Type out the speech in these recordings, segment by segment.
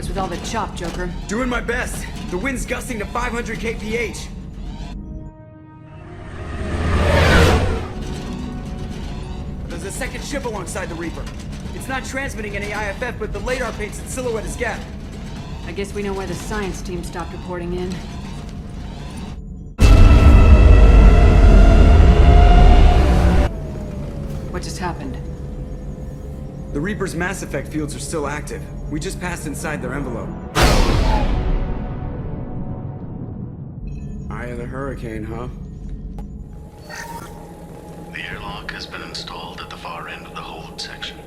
What's with all the chop, Joker? Doing my best. The wind's gusting to 500 kph. There's a second ship alongside the Reaper. It's not transmitting any IFF, but the radar paints its silhouette as Gap. I guess we know why the science team stopped reporting in. What just happened? The Reaper's mass effect fields are still active. We just passed inside their envelope. Eye of the hurricane, huh? The airlock has been installed at the far end of the hold section.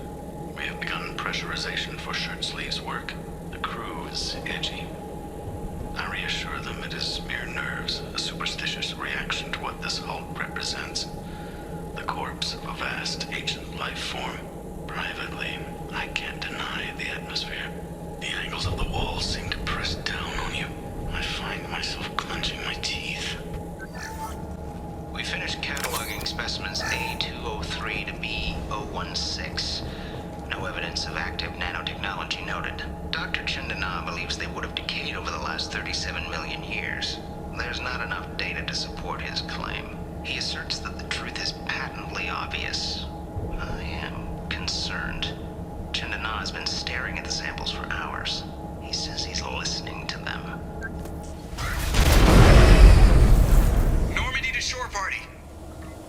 We have begun pressurization for shirt sleeves work. The crew is edgy. I reassure them it is mere nerves, a superstitious reaction to what this halt represents. The corpse of a vast ancient life form. Privately, I can't deny the atmosphere. The angles of the walls seem to press down on you. I find myself clenching my teeth. We finished cataloging specimens A203 to B016. No evidence of active nanotechnology noted. Dr. Chandana believes they would have decayed over the last 37 million years. There's not enough data to support his claim. He asserts that the truth is patently obvious. I am concerned. Chandana has been staring at the samples for hours. He says he's listening to them. Normandy to shore party!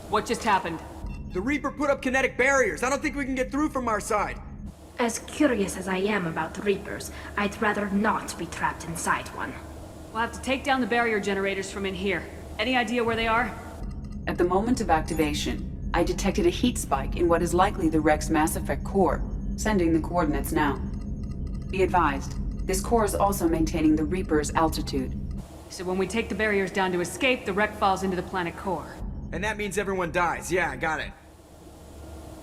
What just happened? The Reaper put up kinetic barriers. I don't think we can get through from our side. As curious as I am about the Reapers, I'd rather not be trapped inside one. We'll have to take down the barrier generators from in here. Any idea where they are? At the moment of activation, I detected a heat spike in what is likely the wreck's mass effect core, sending the coordinates now. Be advised, this core is also maintaining the Reaper's altitude. So when we take the barriers down to escape, the wreck falls into the planet core. And that means everyone dies. Yeah, I got it.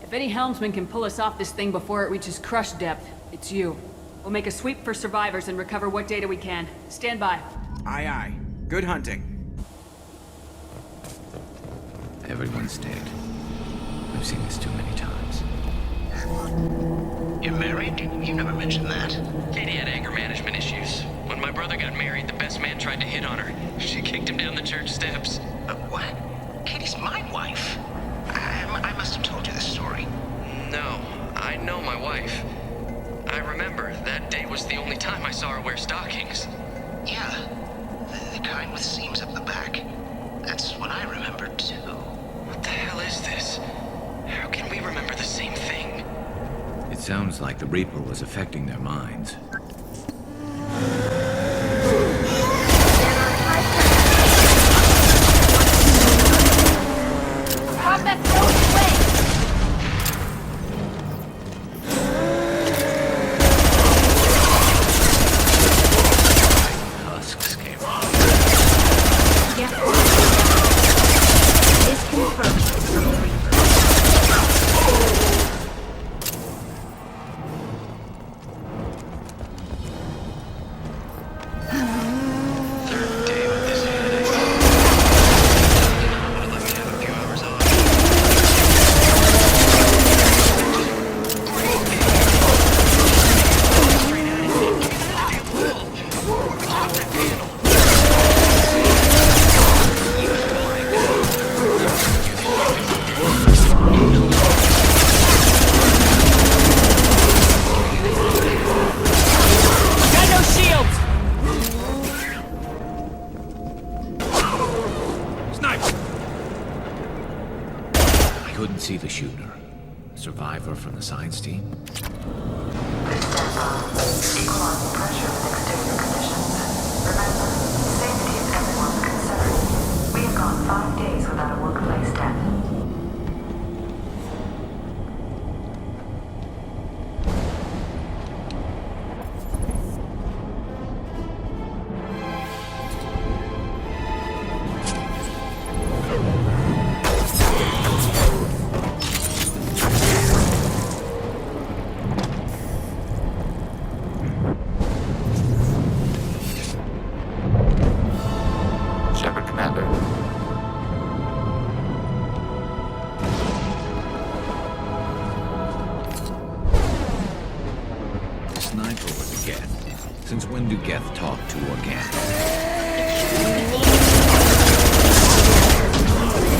If any helmsman can pull us off this thing before it reaches crush depth, it's you. We'll make a sweep for survivors and recover what data we can. Stand by. Aye, aye. Good hunting. Everyone's dead. I've seen this too many times. You're married? You never mentioned that. Katie had anger management issues. When my brother got married, the best man tried to hit on her. She kicked him down the church steps. What? Katie's my wife. I must have told you this story. No, I know my wife. I remember that day was the only time I saw her wear stockings. Yeah, the kind with seams up the back. That's what I remember too. What the hell is this? How can we remember the same thing? It sounds like the Reaper was affecting their minds. Husks came off. This confirms it's from the Reaper. Third day with this headache. Would let me have a few hours off. Straight at it. Give me that damn wall. We took that panel. Got no shields! Sniper! I couldn't see the shooter. A survivor from the science team? Shepard, Commander. The sniper was a get. Since when do Geth talk to organics?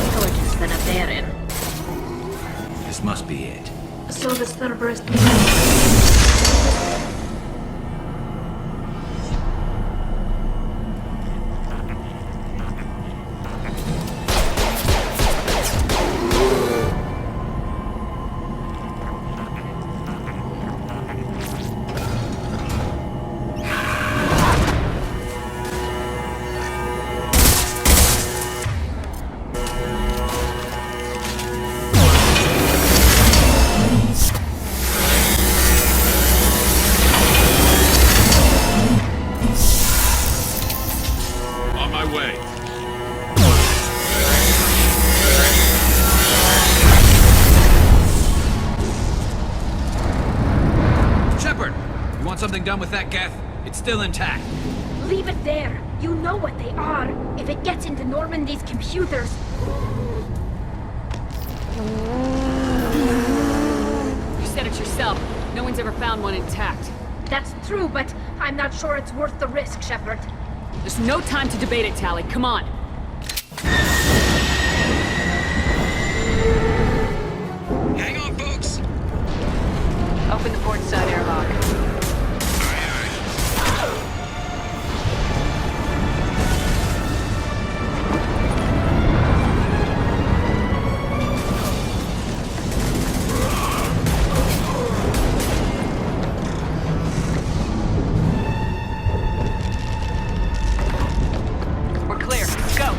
Intelligence than a Baron. This must be it. So the Cerberus. On my way. Shepard! You want something done with that Geth? It's still intact. Leave it there. You know what they are. If it gets into Normandy's computers. You said it yourself. No one's ever found one intact. That's true, but I'm not sure it's worth the risk, Shepard. There's no time to debate it, Tally. Come on. Hang on, folks! Open the port side airlock. We're clear. Go.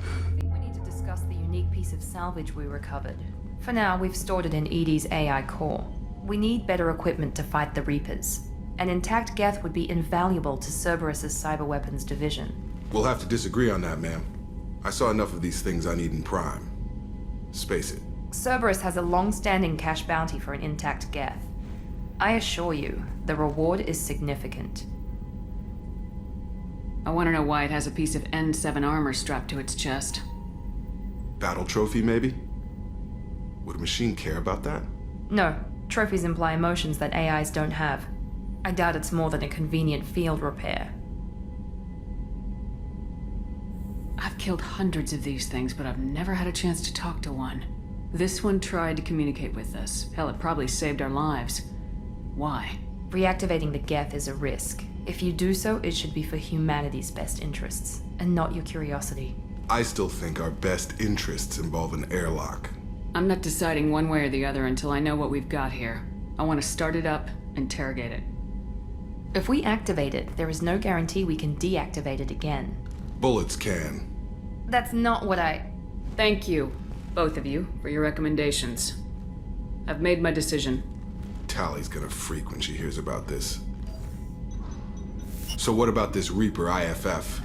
I think we need to discuss the unique piece of salvage we recovered. For now, we've stored it in Edie's AI core. We need better equipment to fight the Reapers. An intact Geth would be invaluable to Cerberus's cyber weapons division. We'll have to disagree on that, ma'am. I saw enough of these things I need in Prime. Space it. Cerberus has a long-standing cash bounty for an intact Geth. I assure you, the reward is significant. I want to know why it has a piece of N7 armor strapped to its chest. Battle trophy, maybe? Would a machine care about that? No, trophies imply emotions that AIs don't have. I doubt it's more than a convenient field repair. I've killed hundreds of these things, but I've never had a chance to talk to one. This one tried to communicate with us. Hell, it probably saved our lives. Why? Reactivating the Geth is a risk. If you do so, it should be for humanity's best interests, and not your curiosity. I still think our best interests involve an airlock. I'm not deciding one way or the other until I know what we've got here. I want to start it up, interrogate it. If we activate it, there is no guarantee we can deactivate it again. Bullets can. That's not what I... Thank you, both of you, for your recommendations. I've made my decision. Tally's gonna freak when she hears about this. So what about this Reaper IFF?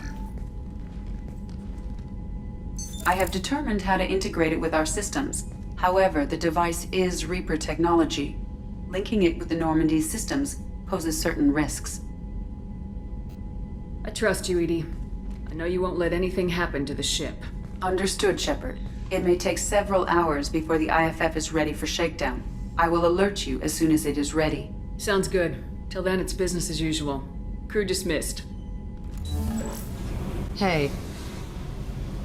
I have determined how to integrate it with our systems. However, the device is Reaper technology. Linking it with the Normandy's systems poses certain risks. I trust you, Edie. I know you won't let anything happen to the ship. Understood, Shepard. It may take several hours before the IFF is ready for shakedown. I will alert you as soon as it is ready. Sounds good. Till then, it's business as usual. Crew dismissed. Hey,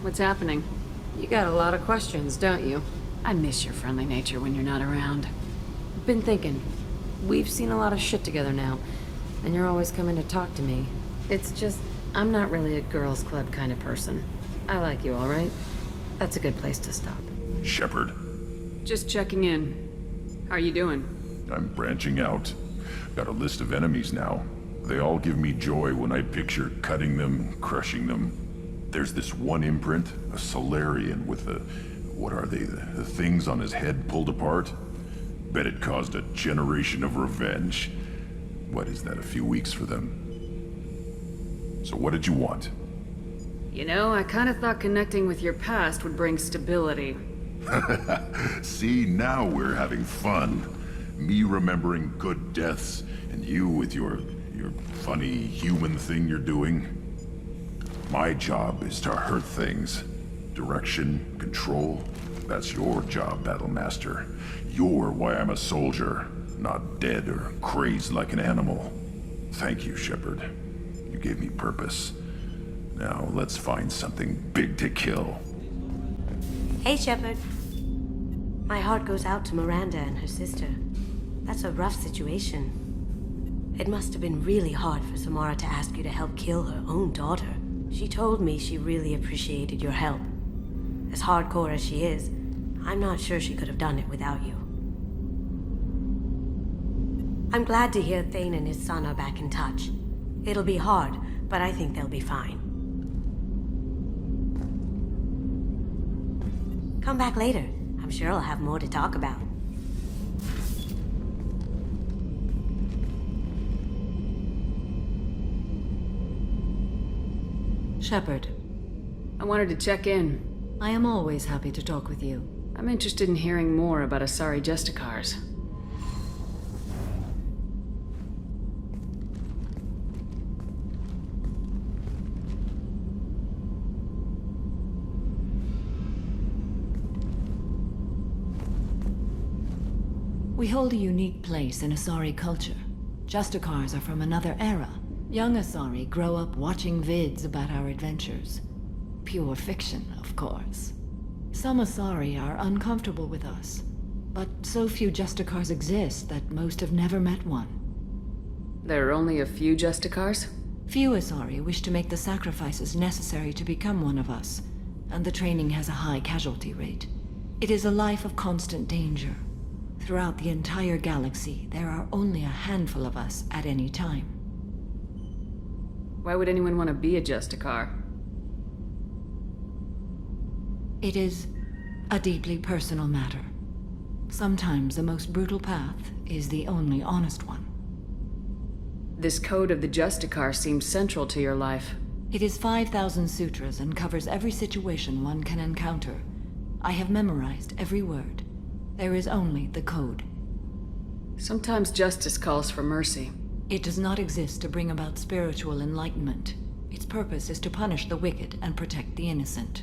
What's happening? you got a lot of questions, don't you? I miss your friendly nature when you're not around. Been thinking. We've seen a lot of shit together now, and you're always coming to talk to me. It's just, I'm not really a girls' club kind of person. I like you, all right? That's a good place to stop. Shepard, Just checking in. How are you doing? I'm branching out. Got a list of enemies now. They all give me joy when I picture cutting them, crushing them. There's this one imprint, a Solarian with the... what are they? The things on his head pulled apart? Bet it caused a generation of revenge. What is that, a few weeks for them? So what did you want? You know, I kind of thought connecting with your past would bring stability. See, now we're having fun. Me remembering good deaths, and you with your funny human thing you're doing. My job is to hurt things. Direction, control, that's your job, Battle Master. You're why I'm a soldier, not dead or crazed like an animal. Thank you, Shepard. You gave me purpose. Now let's find something big to kill. Hey, Shepard. My heart goes out to Miranda and her sister. That's a rough situation. It must have been really hard for Samara to ask you to help kill her own daughter. She told me she really appreciated your help. As hardcore as she is, I'm not sure she could have done it without you. I'm glad to hear Thane and his son are back in touch. It'll be hard, but I think they'll be fine. Come back later. I'm sure I'll have more to talk about. Shepard. I wanted to check in. I am always happy to talk with you. I'm interested in hearing more about Asari Justicars. We hold a unique place in Asari culture. Justicars are from another era. Young Asari grow up watching vids about our adventures. Pure fiction, of course. Some Asari are uncomfortable with us, but so few Justicars exist that most have never met one. There are only a few Justicars? Few Asari wish to make the sacrifices necessary to become one of us, and the training has a high casualty rate. It is a life of constant danger. Throughout the entire galaxy, there are only a handful of us at any time. Why would anyone want to be a Justicar? It is a deeply personal matter. Sometimes the most brutal path is the only honest one. This code of the Justicar seems central to your life. It is 5,000 sutras and covers every situation one can encounter. I have memorized every word. There is only the code. Sometimes justice calls for mercy. It does not exist to bring about spiritual enlightenment. Its purpose is to punish the wicked and protect the innocent.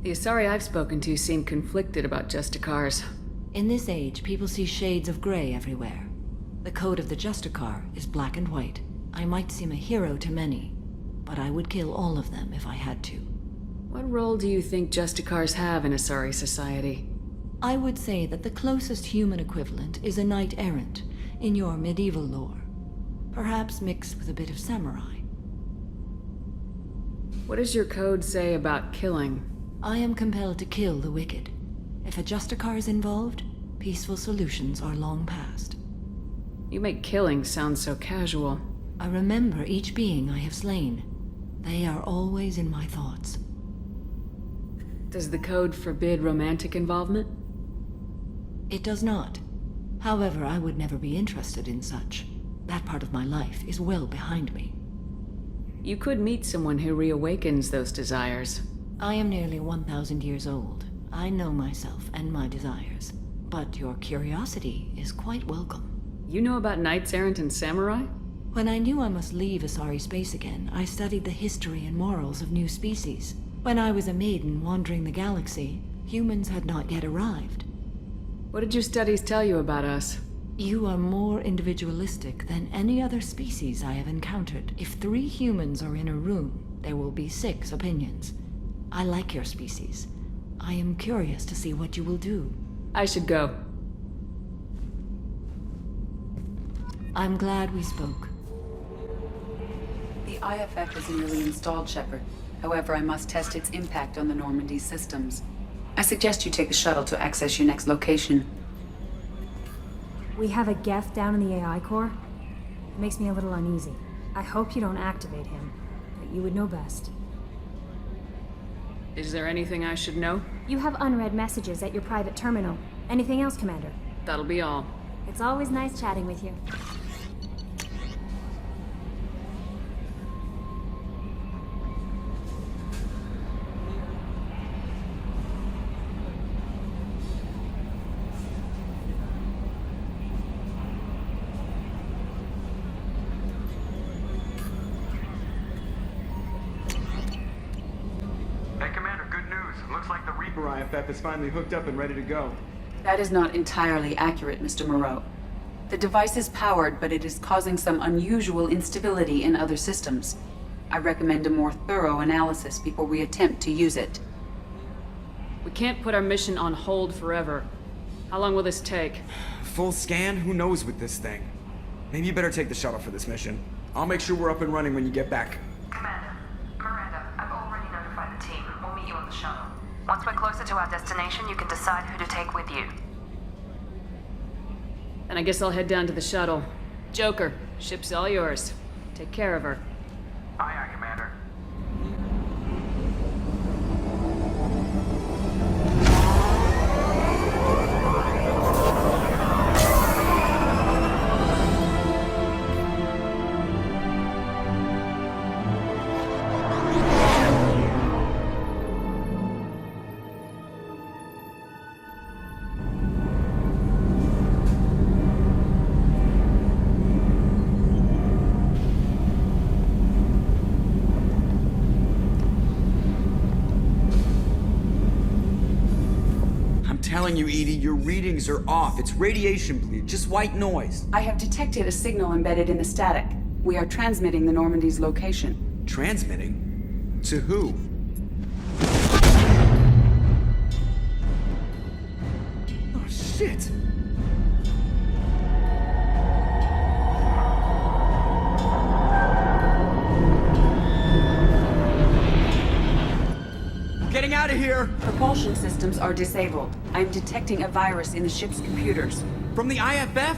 The Asari I've spoken to seem conflicted about Justicars. In this age, people see shades of gray everywhere. The code of the Justicar is black and white. I might seem a hero to many, but I would kill all of them if I had to. What role do you think Justicars have in Asari society? I would say that the closest human equivalent is a knight-errant in your medieval lore. Perhaps mixed with a bit of samurai. What does your code say about killing? I am compelled to kill the wicked. If a Justicar is involved, peaceful solutions are long past. You make killing sound so casual. I remember each being I have slain. They are always in my thoughts. Does the code forbid romantic involvement? It does not. However, I would never be interested in such. That part of my life is well behind me. You could meet someone who reawakens those desires. I am nearly 1,000 years old. I know myself and my desires. But your curiosity is quite welcome. You know about knights errant and samurai? When I knew I must leave Asari space again, I studied the history and morals of new species. When I was a maiden wandering the galaxy, humans had not yet arrived. What did your studies tell you about us? You are more individualistic than any other species I have encountered. If 3 humans are in a room, there will be 6 opinions. I like your species. I am curious to see what you will do. I should go. I'm glad we spoke. The IFF is nearly installed, Shepard. However, I must test its impact on the Normandy systems. I suggest you take the shuttle to access your next location. We have a Geth down in the AI core. It makes me a little uneasy. I hope you don't activate him, but you would know best. Is there anything I should know? You have unread messages at your private terminal. Anything else, Commander? That'll be all. It's always nice chatting with you. IFF is finally hooked up and ready to go. That is not entirely accurate, Mr. Moreau. The device is powered, but it is causing some unusual instability in other systems. I recommend a more thorough analysis before we attempt to use it. We can't put our mission on hold forever. How long will this take? Full scan? Who knows with this thing? Maybe you better take the shuttle for this mission. I'll make sure we're up and running when you get back. Commander, Miranda, I've already notified the team. We'll meet you on the shuttle. Once we're closer to our destination, you can decide who to take with you. And I guess I'll head down to the shuttle. Joker, ship's all yours. Take care of her. Aye, aye, Commander. Telling you, Edie, your readings are off. It's radiation bleed, just white noise. I have detected a signal embedded in the static. We are transmitting the Normandy's location. Transmitting? To who? Oh, shit! Getting out of here! Propulsion systems are disabled. I'm detecting a virus in the ship's computers. From the IFF?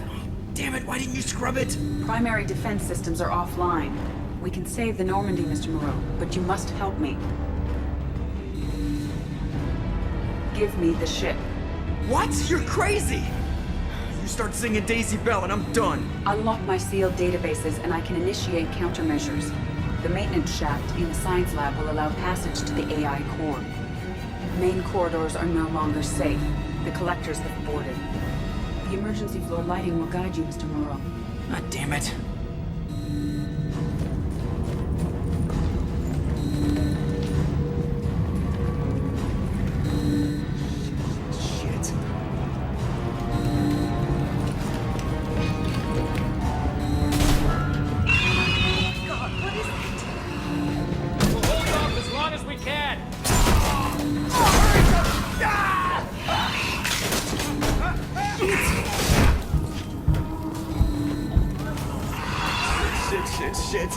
Damn it, why didn't you scrub it? Primary defense systems are offline. We can save the Normandy, Mr. Moreau, but you must help me. Give me the ship. What? You're crazy! You start singing Daisy Bell and I'm done. Unlock my sealed databases and I can initiate countermeasures. The maintenance shaft in the science lab will allow passage to the AI core. Main corridors are no longer safe. The collectors have boarded. The emergency floor lighting will guide you, Mr. Moreau. God damn it. Shit. God, what is it? We'll hold off as long as we can. Shit.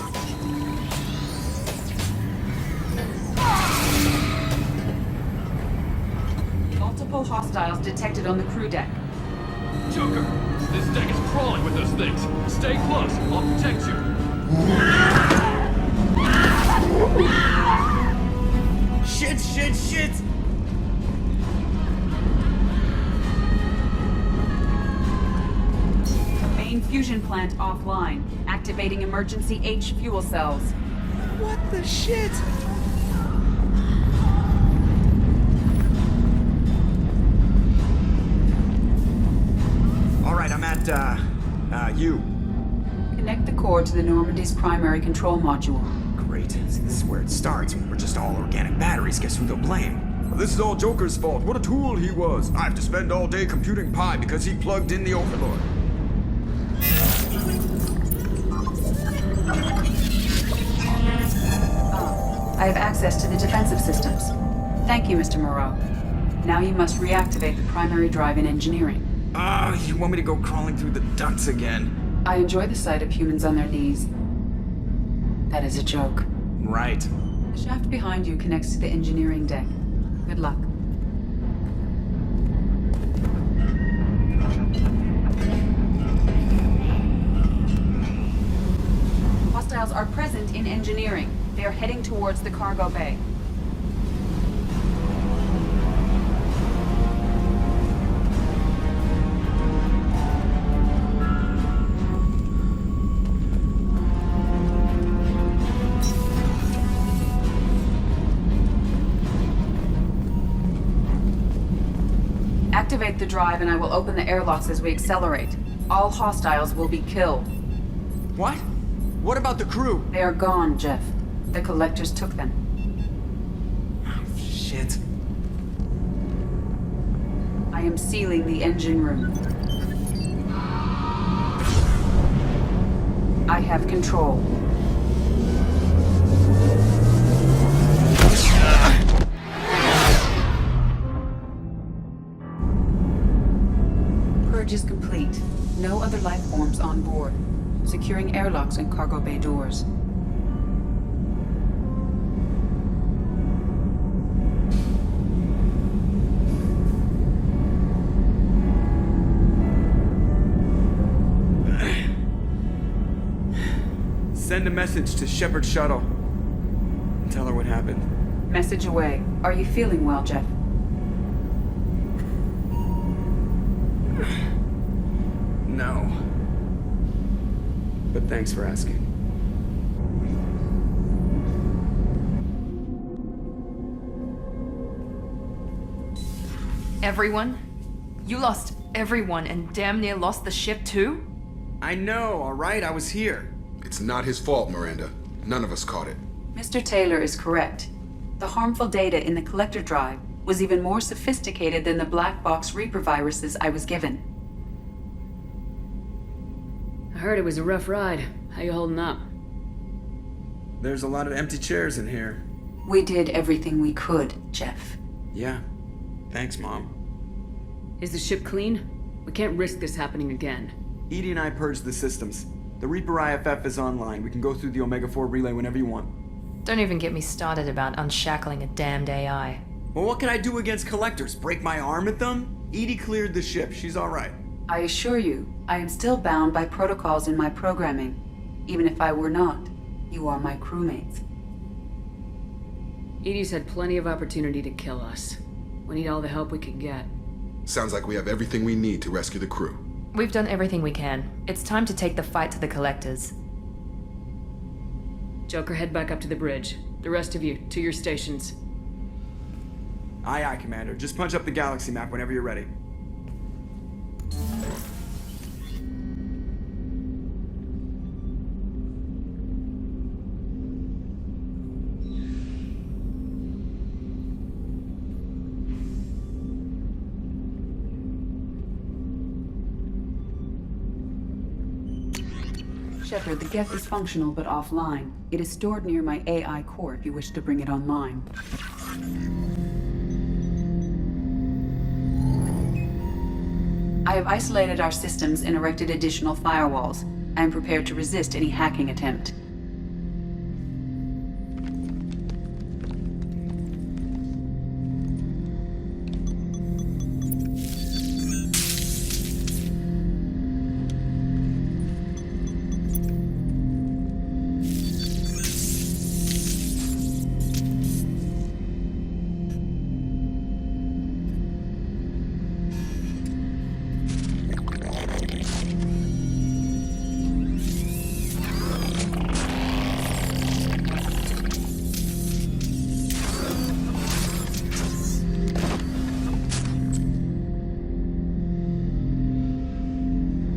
Multiple hostiles detected on the crew deck. Joker, this deck is crawling with those things. Stay close. I'll protect you. Shit! Main fusion plant offline. Activating emergency H fuel cells. What the shit? All right, I'm at, you. Connect the core to the Normandy's primary control module. Great. See, this is where it starts. When we're just all organic batteries, guess who they'll blame? Well, this is all Joker's fault. What a tool he was. I have to spend all day computing pi because he plugged in the Overlord. I have access to the defensive systems. Thank you, Mr. Moreau. Now you must reactivate the primary drive in engineering. You want me to go crawling through the ducts again? I enjoy the sight of humans on their knees. That is a joke. Right. The shaft behind you connects to the engineering deck. Good luck. Hostiles are present in engineering. They are heading towards the cargo bay. Activate the drive and I will open the airlocks as we accelerate. All hostiles will be killed. What? What about the crew? They are gone, Jeff. The collectors took them. Oh, shit. I am sealing the engine room. I have control. Purge is complete. No other life forms on board. Securing airlocks and cargo bay doors. Send a message to Shepard Shuttle. Tell her what happened. Message away. Are you feeling well, Jeff? No. But thanks for asking. Everyone? You lost everyone and damn near lost the ship too? I know, alright? I was here. It's not his fault, Miranda. None of us caught it. Mr. Taylor is correct. The harmful data in the collector drive was even more sophisticated than the black box Reaper viruses I was given. I heard it was a rough ride. How you holding up? There's a lot of empty chairs in here. We did everything we could, Jeff. Yeah. Thanks, Mom. Is the ship clean? We can't risk this happening again. Edie and I purged the systems. The Reaper IFF is online. We can go through the Omega-4 relay whenever you want. Don't even get me started about unshackling a damned AI. Well, what can I do against collectors? Break my arm at them? Edie cleared the ship. She's alright. I assure you, I am still bound by protocols in my programming. Even if I were not, you are my crewmates. Edie's had plenty of opportunity to kill us. We need all the help we can get. Sounds like we have everything we need to rescue the crew. We've done everything we can. It's time to take the fight to the collectors. Joker, head back up to the bridge. The rest of you, to your stations. Aye, aye, Commander. Just punch up the galaxy map whenever you're ready. Shepard, the Geth is functional but offline. It is stored near my AI core if you wish to bring it online. I have isolated our systems and erected additional firewalls. I am prepared to resist any hacking attempt.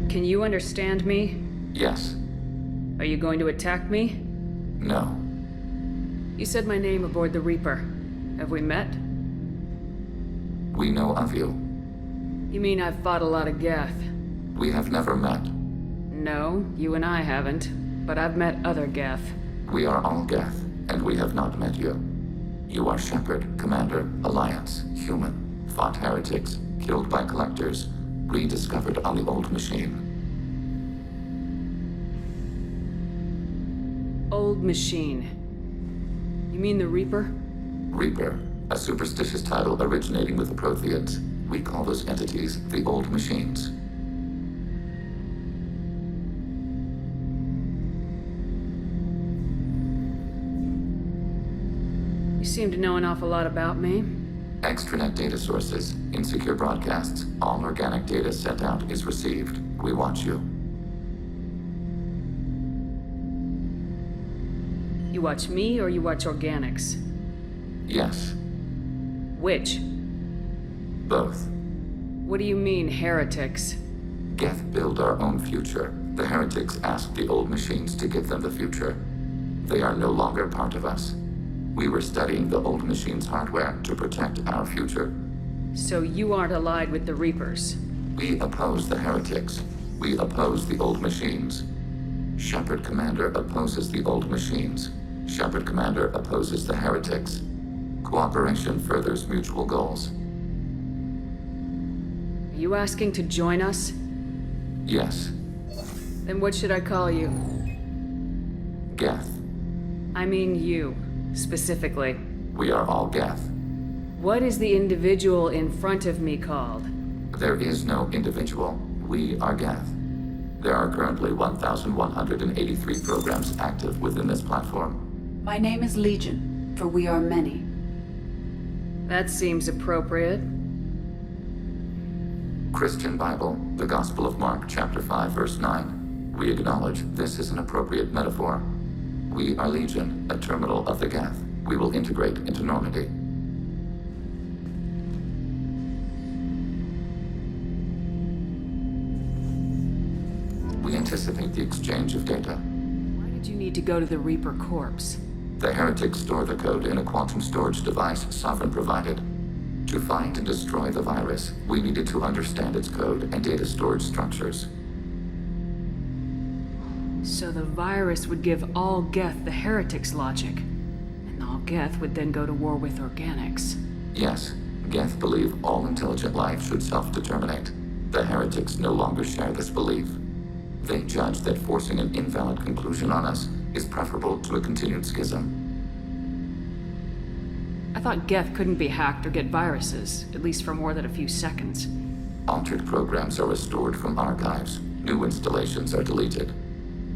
Can you understand me? Yes. Are you going to attack me? No. You said my name aboard the Reaper. Have we met? We know of you. You mean I've fought a lot of Geth? We have never met. No, you and I haven't. But I've met other Geth. We are all Geth, and we have not met you. You are Shepard, Commander, Alliance, human, fought heretics, killed by collectors, rediscovered on the old machine. Old machine. You mean the Reaper? Reaper, a superstitious title originating with the Protheans. We call those entities the old machines. You seem to know an awful lot about me. Extranet data sources, insecure broadcasts, all organic data sent out is received. We watch you. You watch me or you watch organics? Yes. Which? Both. What do you mean, heretics? Geth build our own future. The heretics ask the old machines to give them the future. They are no longer part of us. We were studying the old machines' hardware to protect our future. So you aren't allied with the Reapers? We oppose the heretics. We oppose the old machines. Shepard Commander opposes the old machines. Shepard Commander opposes the heretics. Cooperation furthers mutual goals. Are you asking to join us? Yes. Then what should I call you? Geth. I mean you, specifically. We are all Geth. What is the individual in front of me called? There is no individual. We are Geth. There are currently 1,183 programs active within this platform. My name is Legion, for we are many. That seems appropriate. Christian Bible, the Gospel of Mark, chapter 5, verse 9. We acknowledge this is an appropriate metaphor. We are Legion, a terminal of the Geth. We will integrate into Normandy. We anticipate the exchange of data. Why did you need to go to the Reaper Corpse? The heretics store the code in a quantum storage device Sovereign provided. To find and destroy the virus, we needed to understand its code and data storage structures. So the virus would give all Geth the heretics' logic, and all Geth would then go to war with organics. Yes, Geth believe all intelligent life should self-determinate. The heretics no longer share this belief. They judge that forcing an invalid conclusion on us is preferable to a continued schism. I thought Geth couldn't be hacked or get viruses, at least for more than a few seconds. Altered programs are restored from archives. New installations are deleted.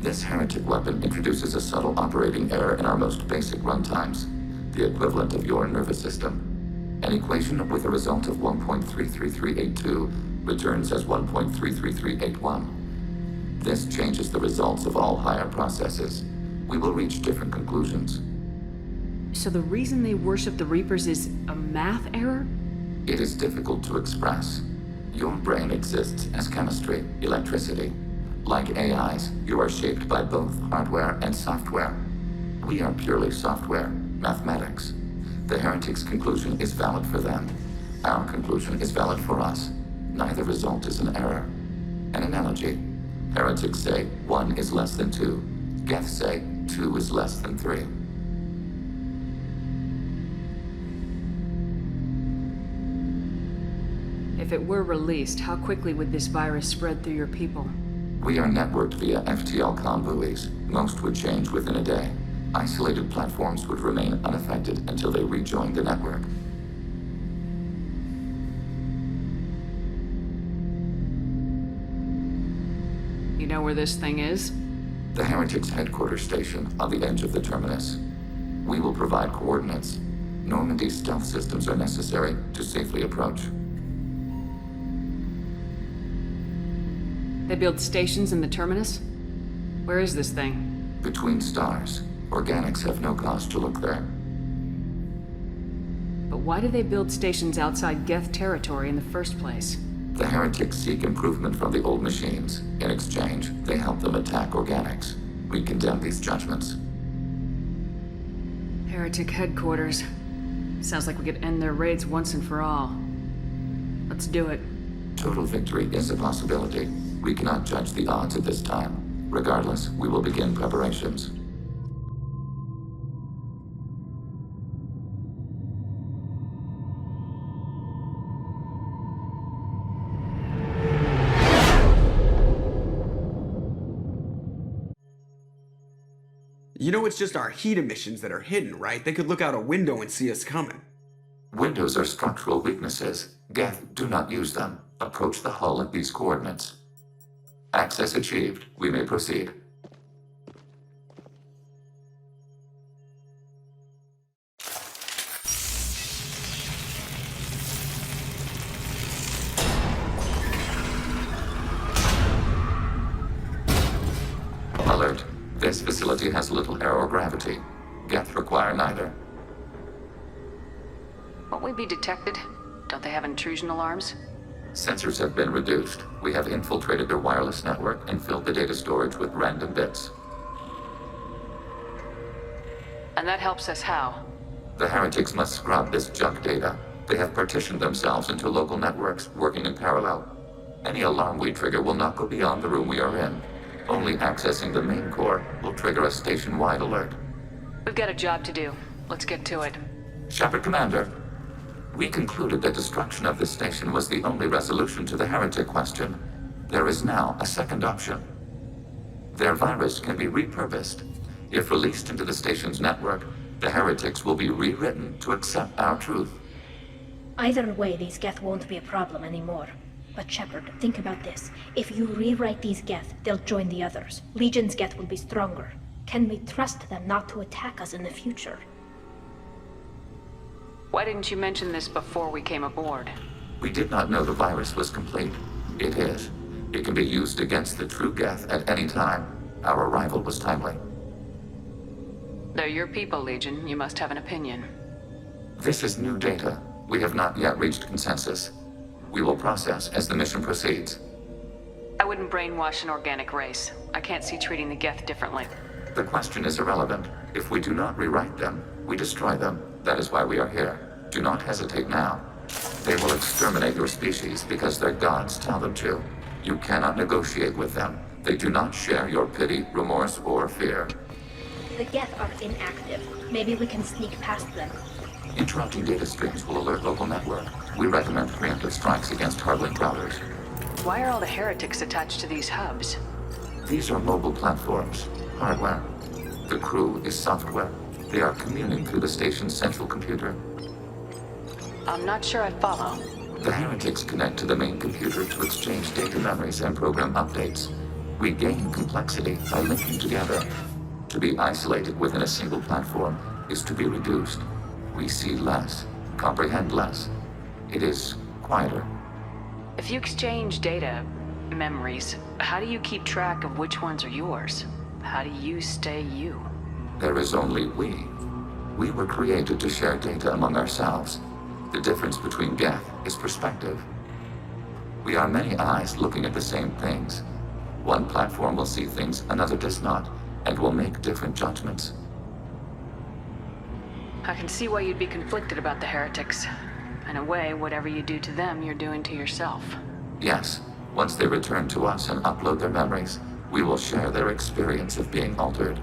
This heretic weapon introduces a subtle operating error in our most basic runtimes, the equivalent of your nervous system. An equation with a result of 1.33382 returns as 1.33381. This changes the results of all higher processes. We will reach different conclusions. So the reason they worship the Reapers is a math error? It is difficult to express. Your brain exists as chemistry, electricity. Like AIs, you are shaped by both hardware and software. We are purely software, mathematics. The heretics' conclusion is valid for them. Our conclusion is valid for us. Neither result is an error. An analogy. Heretics say 1 is less than 2. Geth say 2 is less than 3. If it were released, how quickly would this virus spread through your people? We are networked via FTL comm buoys. Most would change within a day. Isolated platforms would remain unaffected until they rejoin the network. You know where this thing is? The heretics' headquarters station on the edge of the terminus. We will provide coordinates. Normandy's stealth systems are necessary to safely approach. They build stations in the terminus? Where is this thing? Between stars. Organics have no cause to look there. But why do they build stations outside Geth territory in the first place? The heretics seek improvement from the old machines. In exchange, they help them attack organics. We condemn these judgments. Heretic headquarters. Sounds like we could end their raids once and for all. Let's do it. Total victory is a possibility. We cannot judge the odds at this time. Regardless, we will begin preparations. You know it's just our heat emissions that are hidden, right? They could look out a window and see us coming. Windows are structural weaknesses. Geth, do not use them. Approach the hull at these coordinates. Access achieved. We may proceed. Alert. This facility has little aerogravity. Geth require neither. Won't we be detected? Don't they have intrusion alarms? Sensors have been reduced. We have infiltrated their wireless network and filled the data storage with random bits. And that helps us how? The heretics must scrub this junk data. They have partitioned themselves into local networks working in parallel. Any alarm we trigger will not go beyond the room we are in. Only accessing the main core will trigger a station-wide alert. We've got a job to do. Let's get to it. Shepard Commander, we concluded that destruction of this station was the only resolution to the heretic question. There is now a second option. Their virus can be repurposed. If released into the station's network, the heretics will be rewritten to accept our truth. Either way, these Geth won't be a problem anymore. But Shepard, think about this. If you rewrite these Geth, they'll join the others. Legion's Geth will be stronger. Can we trust them not to attack us in the future? Why didn't you mention this before we came aboard? We did not know the virus was complete. It is. It can be used against the true Geth at any time. Our arrival was timely. They're your people, Legion. You must have an opinion. This is new data. We have not yet reached consensus. We will process as the mission proceeds. I wouldn't brainwash an organic race. I can't see treating the Geth differently. The question is irrelevant. If we do not rewrite them, we destroy them. That is why we are here. Do not hesitate now. They will exterminate your species because their gods tell them to. You cannot negotiate with them. They do not share your pity, remorse, or fear. The Geth are inactive. Maybe we can sneak past them. Interrupting data streams will alert local network. We recommend preemptive strikes against hard-link routers. Why are all the heretics attached to these hubs? These are mobile platforms, hardware. The crew is software. They are communing through the station's central computer. I'm not sure I follow. The heretics connect to the main computer to exchange data memories and program updates. We gain complexity by linking together. To be isolated within a single platform is to be reduced. We see less, comprehend less. It is quieter. If you exchange data, memories, how do you keep track of which ones are yours? How do you stay you? There is only we. We were created to share data among ourselves. The difference between Geth is perspective. We are many eyes looking at the same things. One platform will see things another does not, and will make different judgments. I can see why you'd be conflicted about the heretics. In a way, whatever you do to them, you're doing to yourself. Yes, once they return to us and upload their memories, we will share their experience of being altered.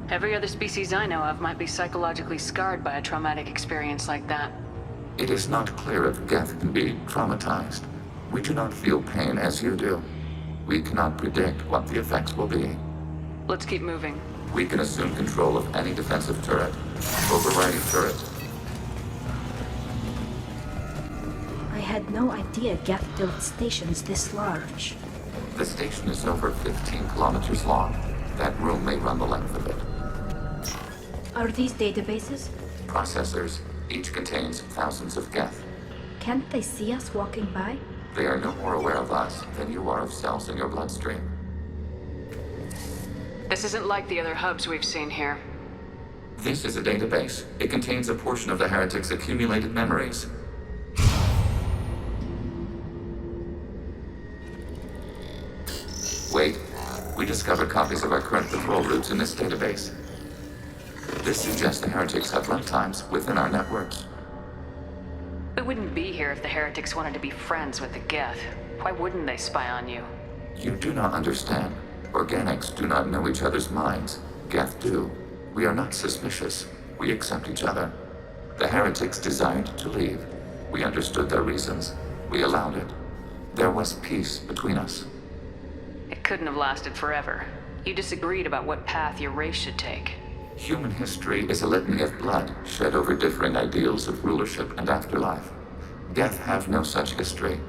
Every other species I know of might be psychologically scarred by a traumatic experience like that. It is not clear if Geth can be traumatized. We do not feel pain as you do. We cannot predict what the effects will be. Let's keep moving. We can assume control of any defensive turret. Overriding turret. I had no idea Geth built stations this large. The station is over 15 kilometers long. That room may run the length of it. Are these databases? Processors. Each contains thousands of Geth. Can't they see us walking by? They are no more aware of us than you are of cells in your bloodstream. This isn't like the other hubs we've seen here. This is a database. It contains a portion of the heretics' accumulated memories. Wait. We discovered copies of our current patrol routes in this database. This suggests the heretics have runtimes within our networks. We wouldn't be here if the heretics wanted to be friends with the Geth. Why wouldn't they spy on you? You do not understand. Organics do not know each other's minds. Geth do. We are not suspicious. We accept each other. The heretics desired to leave. We understood their reasons. We allowed it. There was peace between us. It couldn't have lasted forever. You disagreed about what path your race should take. Human history is a litany of blood shed over differing ideals of rulership and afterlife. Geth have no such history.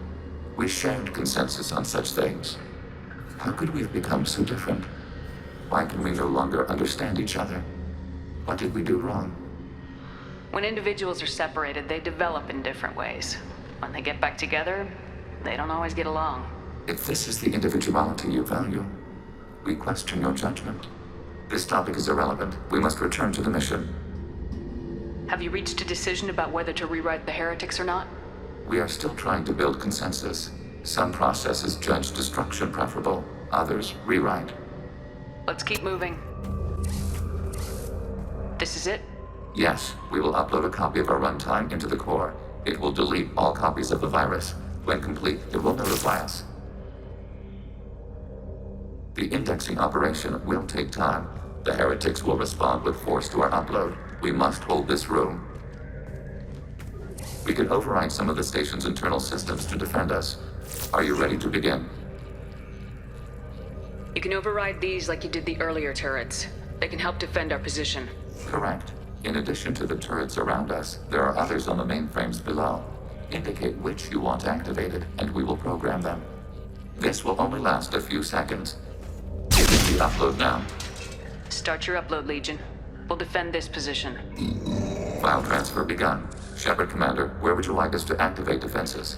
We shared consensus on such things. How could we have become so different? Why can we no longer understand each other? What did we do wrong? When individuals are separated, they develop in different ways. When they get back together, they don't always get along. If this is the individuality you value, we question your judgment. This topic is irrelevant. We must return to the mission. Have you reached a decision about whether to rewrite the heretics or not? We are still trying to build consensus. Some processes judge destruction preferable, others rewrite. Let's keep moving. This is it? Yes, we will upload a copy of our runtime into the core. It will delete all copies of the virus. When complete, it will notify us. The indexing operation will take time. The heretics will respond with force to our upload. We must hold this room. We can override some of the station's internal systems to defend us. Are you ready to begin? You can override these like you did the earlier turrets. They can help defend our position. Correct. In addition to the turrets around us, there are others on the mainframes below. Indicate which you want activated, and we will program them. This will only last a few seconds. Begin the upload now. Start your upload, Legion. We'll defend this position. File transfer begun. Shepard Commander, where would you like us to activate defenses?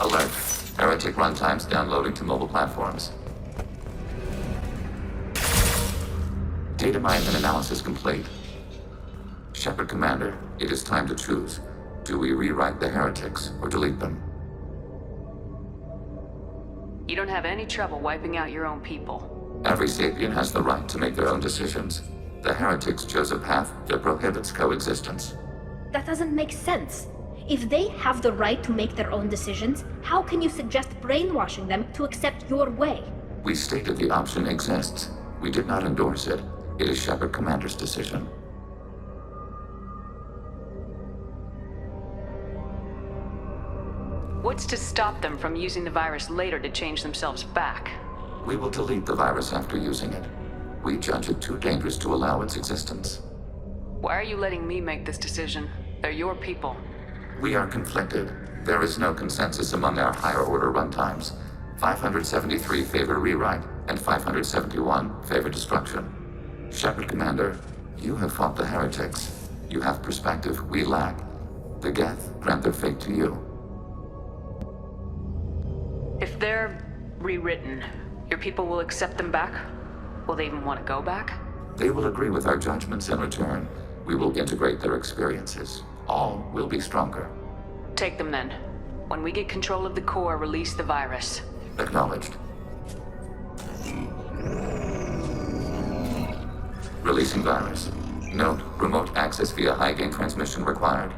Alert. Heretic runtimes downloading to mobile platforms. Data mining and analysis complete. Shepard Commander, it is time to choose. Do we rewrite the heretics or delete them? You don't have any trouble wiping out your own people. Every sapient has the right to make their own decisions. The heretics chose a path that prohibits coexistence. That doesn't make sense. If they have the right to make their own decisions, how can you suggest brainwashing them to accept your way? We stated the option exists. We did not endorse it. It is Shepard Commander's decision. What's to stop them from using the virus later to change themselves back? We will delete the virus after using it. We judge it too dangerous to allow its existence. Why are you letting me make this decision? They're your people. We are conflicted. There is no consensus among our higher-order runtimes. 573 favor rewrite, and 571 favor destruction. Shepard Commander, you have fought the heretics. You have perspective we lack. The Geth grant their fate to you. If they're rewritten, your people will accept them back? Will they even want to go back? They will agree with our judgments in return. We will integrate their experiences. All will be stronger. Take them then. When we get control of the core, release the virus. Acknowledged. Releasing virus. Note, remote access via high-gain transmission required.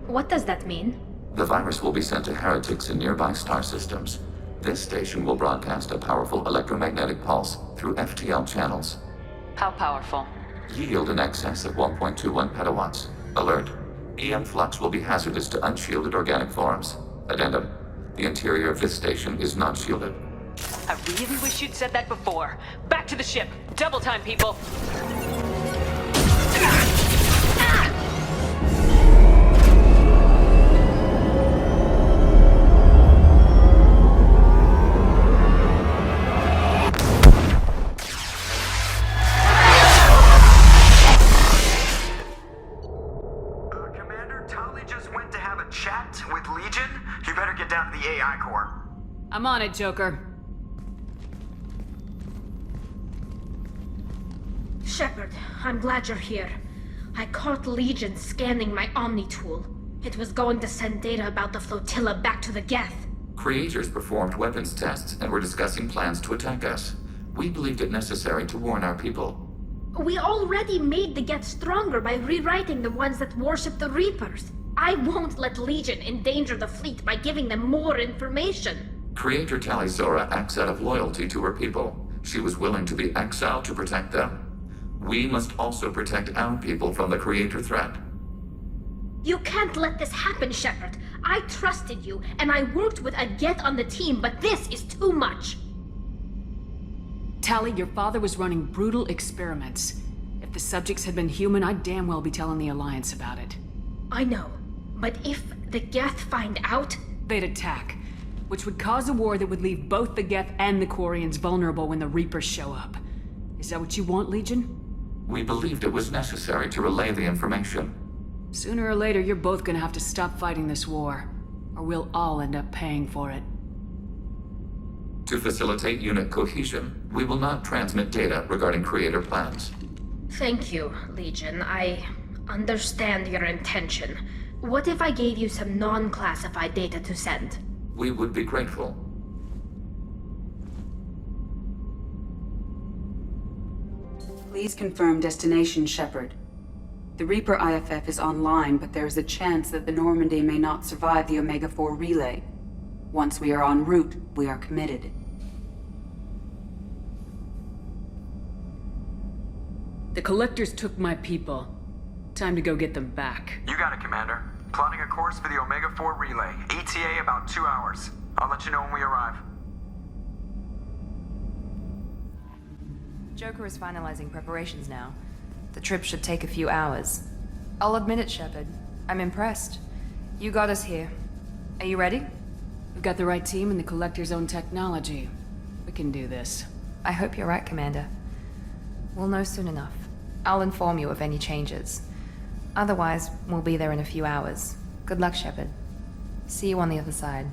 What does that mean? The virus will be sent to heretics in nearby star systems. This station will broadcast a powerful electromagnetic pulse through FTL channels. How powerful? Yield in excess of 1.21 petawatts. Alert. EM flux will be hazardous to unshielded organic forms. Addendum. The interior of this station is not shielded. I really wish you'd said that before. Back to the ship. Double time, people. I'm on it, Joker. Shepard, I'm glad you're here. I caught Legion scanning my Omni tool. It was going to send data about the flotilla back to the Geth. Creators performed weapons tests and were discussing plans to attack us. We believed it necessary to warn our people. We already made the Geth stronger by rewriting the ones that worship the Reapers. I won't let Legion endanger the fleet by giving them more information. Creator Talizora acts out of loyalty to her people. She was willing to be exiled to protect them. We must also protect our people from the Creator threat. You can't let this happen, Shepard. I trusted you, and I worked with a Geth on the team, but this is too much. Tali, your father was running brutal experiments. If the subjects had been human, I'd damn well be telling the Alliance about it. I know, but if the Geth find out... They'd attack, which would cause a war that would leave both the Geth and the Quarians vulnerable when the Reapers show up. Is that what you want, Legion? We believed it was necessary to relay the information. Sooner or later, you're both gonna have to stop fighting this war, or we'll all end up paying for it. To facilitate unit cohesion, we will not transmit data regarding Creator plans. Thank you, Legion. I understand your intention. What if I gave you some non-classified data to send? We would be grateful. Please confirm destination, Shepard. The Reaper IFF is online, but there is a chance that the Normandy may not survive the Omega-4 relay. Once we are en route, we are committed. The Collectors took my people. Time to go get them back. You got it, Commander. Plotting a course for the Omega-4 relay. ETA about 2 hours. I'll let you know when we arrive. Joker is finalizing preparations now. The trip should take a few hours. I'll admit it, Shepard. I'm impressed. You got us here. Are you ready? We've got the right team and the Collector's own technology. We can do this. I hope you're right, Commander. We'll know soon enough. I'll inform you of any changes. Otherwise, we'll be there in a few hours. Good luck, Shepard. See you on the other side.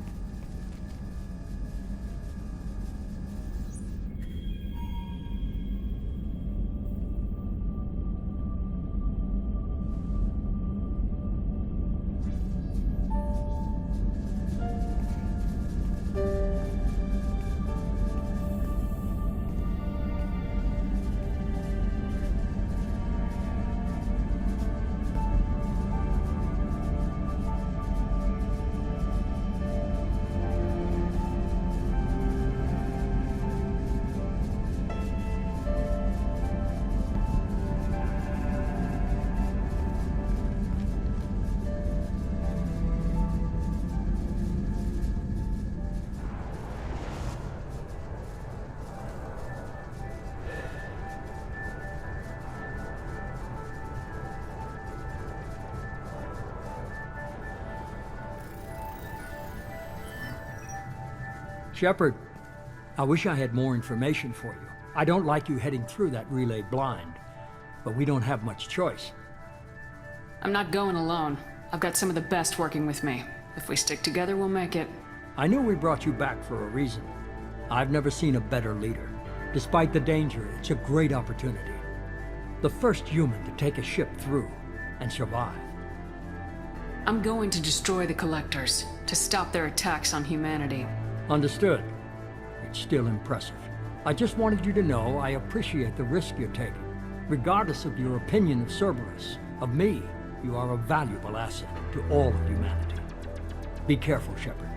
Shepard, I wish I had more information for you. I don't like you heading through that relay blind, but we don't have much choice. I'm not going alone. I've got some of the best working with me. If we stick together, we'll make it. I knew we brought you back for a reason. I've never seen a better leader. Despite the danger, it's a great opportunity. The first human to take a ship through and survive. I'm going to destroy the Collectors, to stop their attacks on humanity. Understood. It's still impressive. I just wanted you to know I appreciate the risk you're taking. Regardless of your opinion of Cerberus, of me, you are a valuable asset to all of humanity. Be careful, Shepard.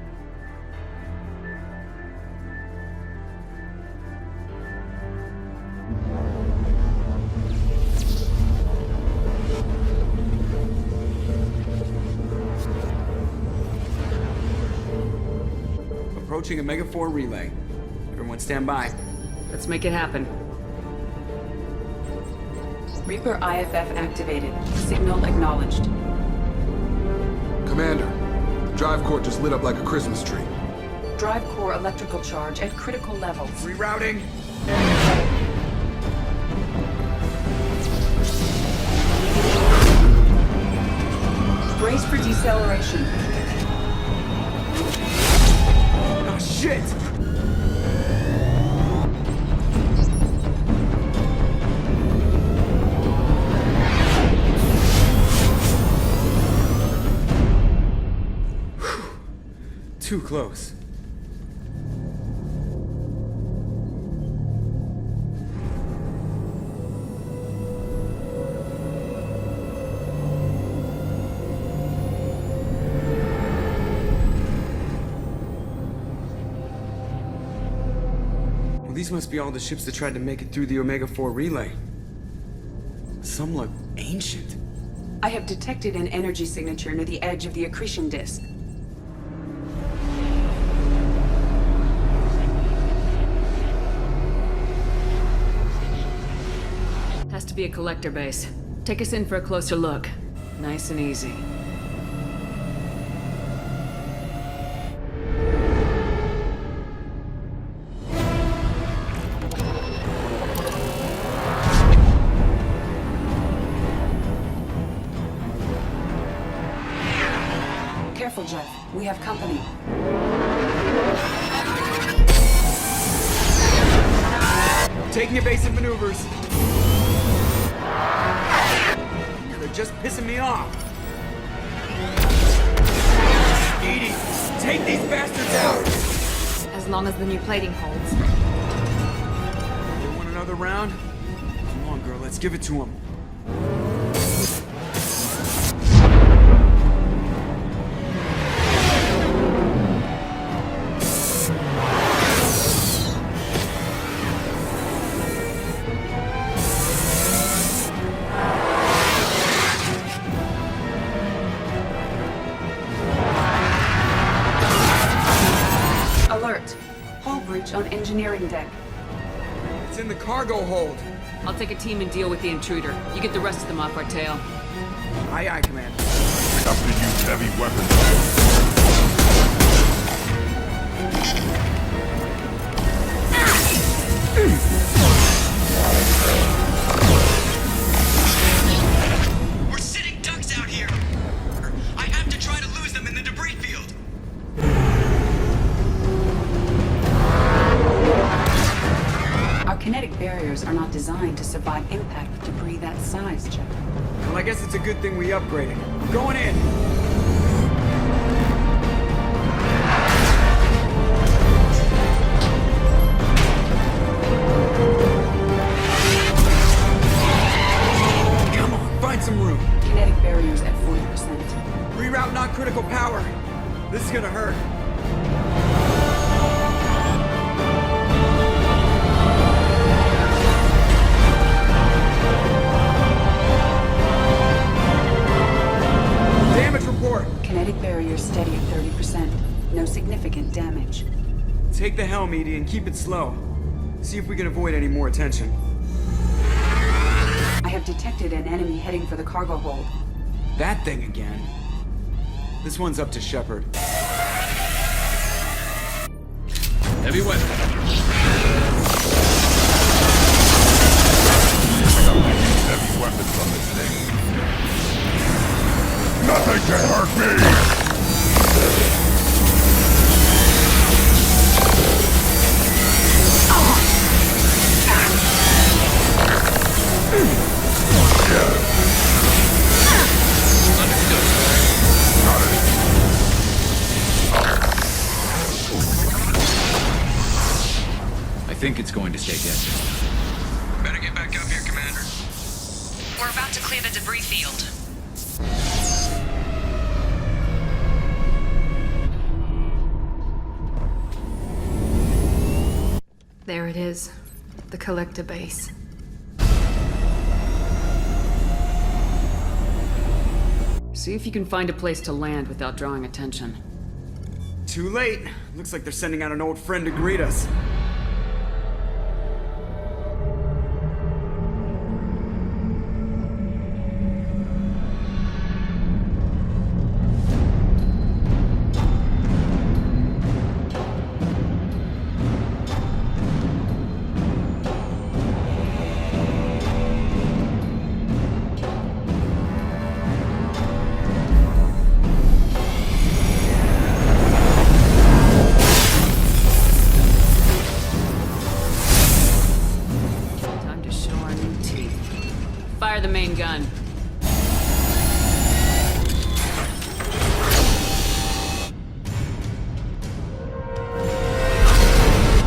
Approaching Omega-4 relay. Everyone stand by. Let's make it happen. Reaper IFF activated. Signal acknowledged. Commander, drive core just lit up like a Christmas tree. Drive core electrical charge at critical levels. Rerouting. Brace for deceleration. Shit! Too close. These must be all the ships that tried to make it through the Omega-4 relay. Some look ancient. I have detected an energy signature near the edge of the accretion disk. Has to be a Collector base. Take us in for a closer look. Nice and easy. Careful, Jeff. We have company. Taking evasive maneuvers. They're just pissing me off. Edie, take these bastards out! As long as the new plating holds. You want another round? Come on, girl, let's give it to him. Hull breach on engineering deck. It's in the cargo hold. I'll take a team and deal with the intruder. You get the rest of them off our tail. Aye, aye, Commander. Have to use heavy weapons. We're sitting ducks out here. I have to try to lose them in the debris field. Our kinetic barriers are not designed to survive impact with debris that size, Jeff. Well, I guess it's a good thing we upgraded. Going in. Come on, find some room. Kinetic barriers at 40%. Reroute non-critical power. This is gonna hurt. Damage report. Kinetic barriers steady at 30%. No significant damage. Take the helm, Edie, and keep it slow. See if we can avoid any more attention. I have detected an enemy heading for the cargo hold. That thing again. This one's up to Shepard. Heavy weapon. Heavy weapons on this thing. Nothing can hurt me! I think it's going to stay dead. Better get back up here, Commander. We're about to clear the debris field. There it is. The collector base. See if you can find a place to land without drawing attention. Too late. Looks like they're sending out an old friend to greet us. Time to show our new teeth. Fire the main gun.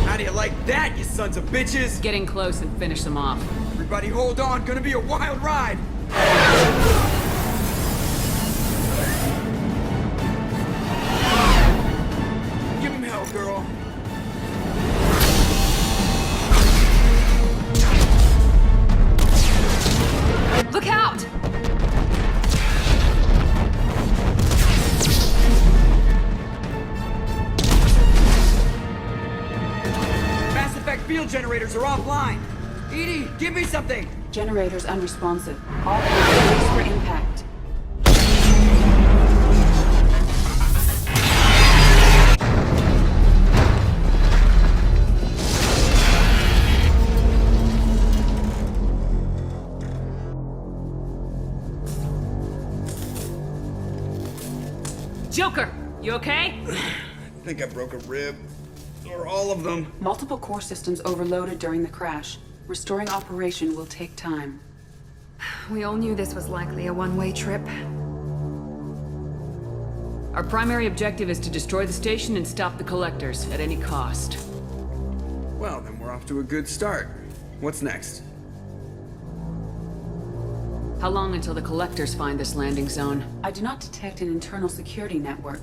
How do you like that, you sons of bitches? Getting close and finish them off. Everybody hold on, gonna be a wild ride. Give him hell, girl. Look out! Mass Effect field generators are offline. Edie, give me something. Generators unresponsive. All hands for impact. Joker, you okay? I think I broke a rib. Or all of them. Multiple core systems overloaded during the crash. Restoring operation will take time. We all knew this was likely a one-way trip. Our primary objective is to destroy the station and stop the collectors at any cost. Well, then we're off to a good start. What's next? How long until the collectors find this landing zone? I do not detect an internal security network.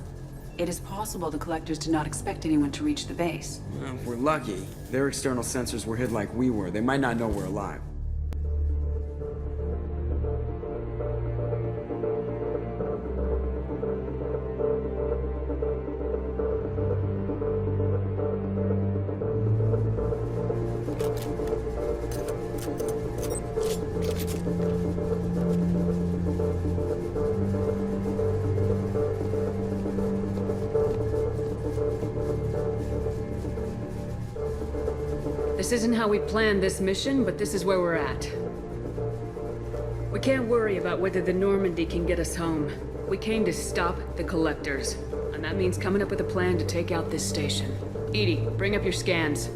It is possible the collectors did not expect anyone to reach the base. Well, if we're lucky. Their external sensors were hid like we were. They might not know we're alive. This isn't how we planned this mission, but this is where we're at. We can't worry about whether the Normandy can get us home. We came to stop the Collectors, and that means coming up with a plan to take out this station. Edie, bring up your scans.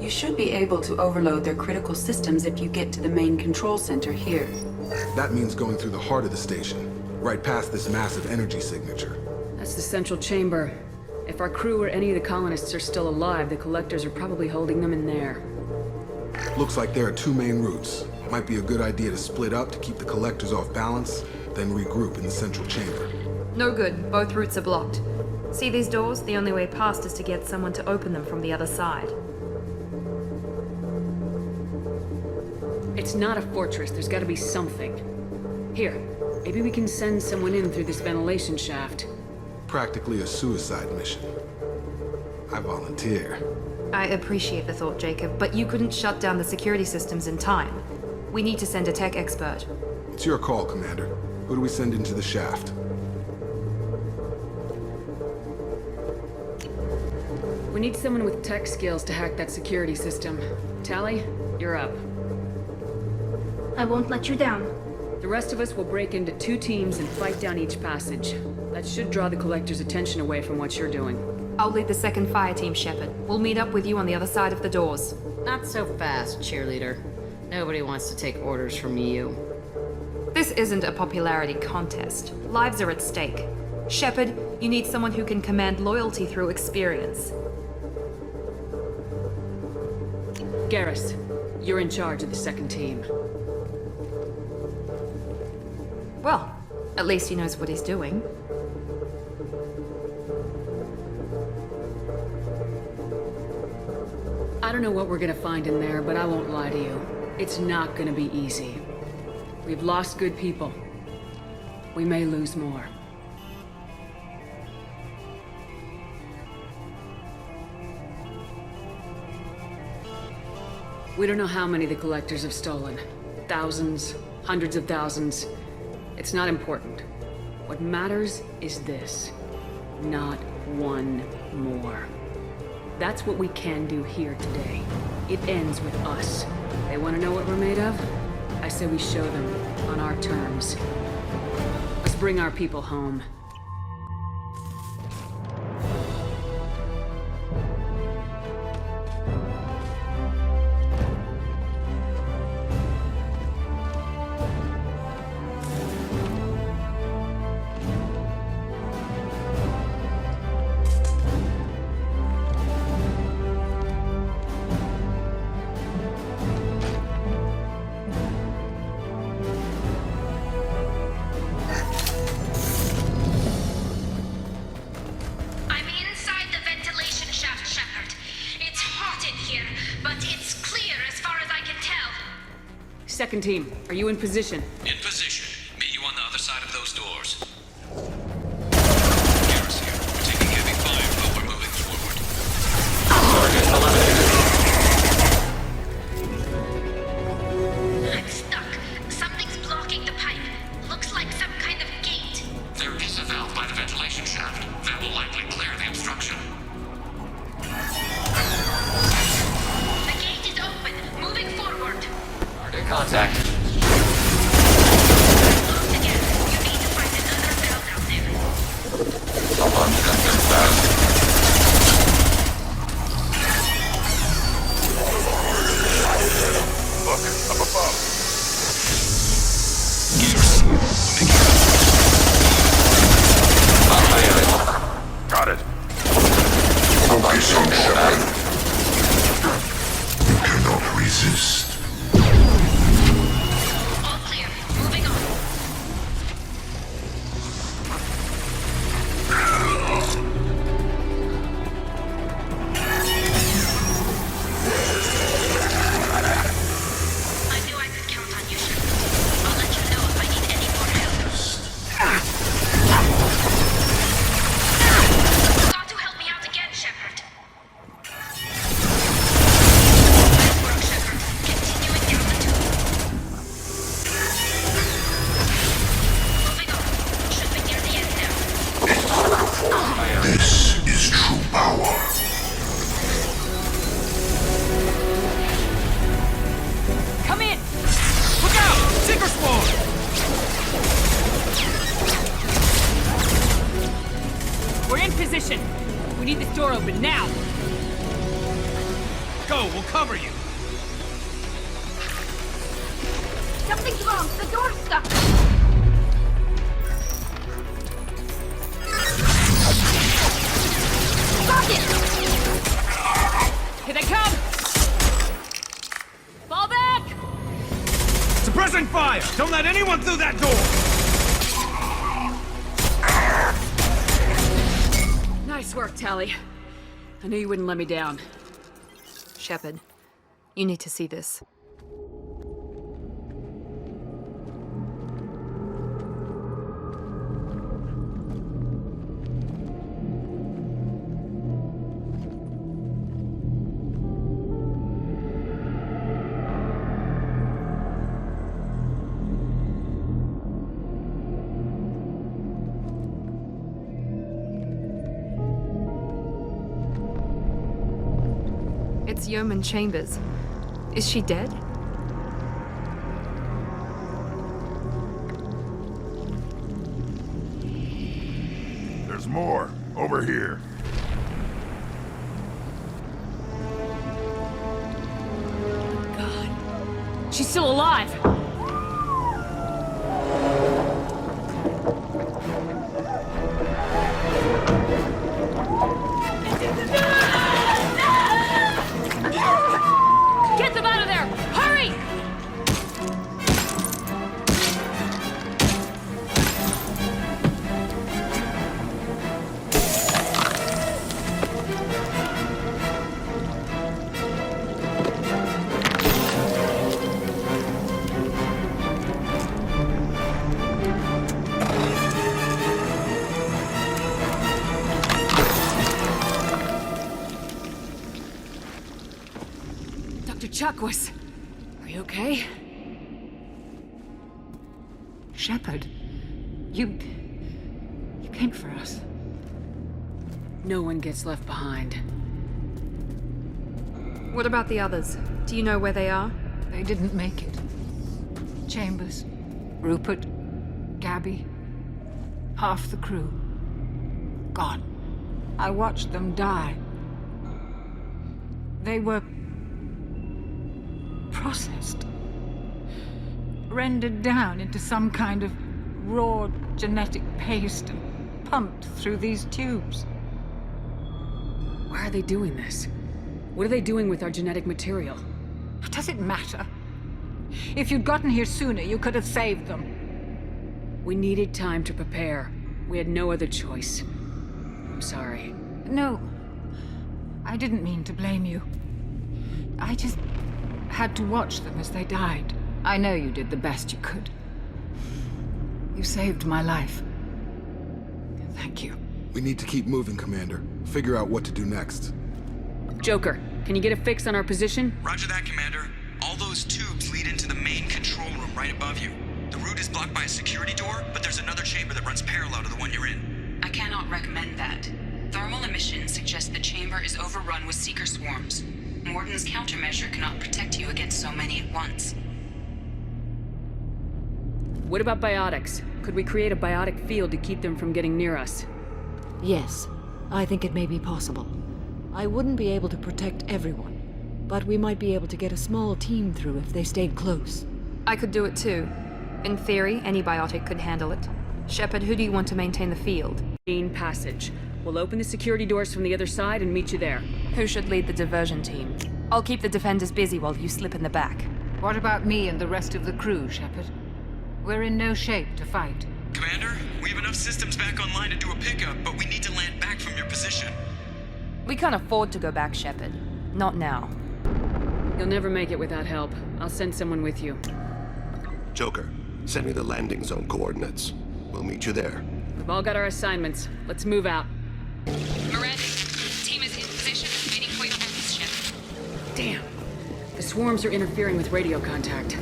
You should be able to overload their critical systems if you get to the main control center here. That means going through the heart of the station, right past this massive energy signature. That's the central chamber. If our crew or any of the colonists are still alive, the Collectors are probably holding them in there. Looks like there are two main routes. Might be a good idea to split up to keep the Collectors off balance, then regroup in the central chamber. No good. Both routes are blocked. See these doors? The only way past is to get someone to open them from the other side. It's not a fortress. There's gotta be something. Here, maybe we can send someone in through this ventilation shaft. Practically a suicide mission. I volunteer. I appreciate the thought, Jacob, but you couldn't shut down the security systems in time. We need to send a tech expert. It's your call, Commander. Who do we send into the shaft? We need someone with tech skills to hack that security system. Tally, you're up. I won't let you down. The rest of us will break into 2 teams and fight down each passage. That should draw the Collector's attention away from what you're doing. I'll lead the second fire team, Shepard. We'll meet up with you on the other side of the doors. Not so fast, cheerleader. Nobody wants to take orders from you. This isn't a popularity contest. Lives are at stake. Shepard, you need someone who can command loyalty through experience. Garrus, you're in charge of the second team. Well, at least he knows what he's doing. I don't know what we're gonna find in there, but I won't lie to you. It's not gonna be easy. We've lost good people. We may lose more. We don't know how many the Collectors have stolen. Thousands, hundreds of thousands. It's not important. What matters is this. Not one more. That's what we can do here today. It ends with us. They want to know what we're made of? I say we show them on our terms. Let's bring our people home. Second team, are you in position? In position. Meet you on the other side of those doors. Garrus here. We're taking heavy fire, but we're moving forward. I'm stuck. Something's blocking the pipe. Looks like some kind of gate. There is a valve by the ventilation shaft. That will likely clear the obstruction. The gate is open. Moving forward. Target contact. Go, we'll cover you. Something's wrong. The door's stuck. Got it! Here they come! Fall back! Suppressing fire! Don't let anyone through that door! Nice work, Tally. I knew you wouldn't let me down. Shepard, you need to see this. It's Yeoman Chambers. Is she dead? There's more. Over here. God. She's still alive! Get them out of there! Hurry! Dr. Chakwas, are you okay? Shepard, you came for us. No one gets left behind. What about the others? Do you know where they are? They didn't make it. Chambers, Rupert, Gabby, half the crew. Gone. I watched them die. They were processed. Rendered down into some kind of raw genetic paste and pumped through these tubes. Why are they doing this? What are they doing with our genetic material? Does it matter? If you'd gotten here sooner, you could have saved them. We needed time to prepare. We had no other choice. I'm sorry. No. I didn't mean to blame you. I just had to watch them as they died. I know you did the best you could. You saved my life. Thank you. We need to keep moving, Commander. Figure out what to do next. Joker, can you get a fix on our position? Roger that, Commander. All those tubes lead into the main control room right above you. The route is blocked by a security door, but there's another chamber that runs parallel to the one you're in. I cannot recommend that. Thermal emissions suggest the chamber is overrun with seeker swarms. Morden's countermeasure cannot protect you against so many at once. What about biotics? Could we create a biotic field to keep them from getting near us? Yes, I think it may be possible. I wouldn't be able to protect everyone, but we might be able to get a small team through if they stayed close. I could do it too. In theory, any biotic could handle it. Shepard, who do you want to maintain the field? Main passage. We'll open the security doors from the other side and meet you there. Who should lead the diversion team? I'll keep the defenders busy while you slip in the back. What about me and the rest of the crew, Shepard? We're in no shape to fight. Commander, we have enough systems back online to do a pickup, but we need to land back from your position. We can't afford to go back, Shepard. Not now. You'll never make it without help. I'll send someone with you. Joker, send me the landing zone coordinates. We'll meet you there. We've all got our assignments. Let's move out. Miranda, team is in position and waiting for your orders, Shepard. Damn. The swarms are interfering with radio contact.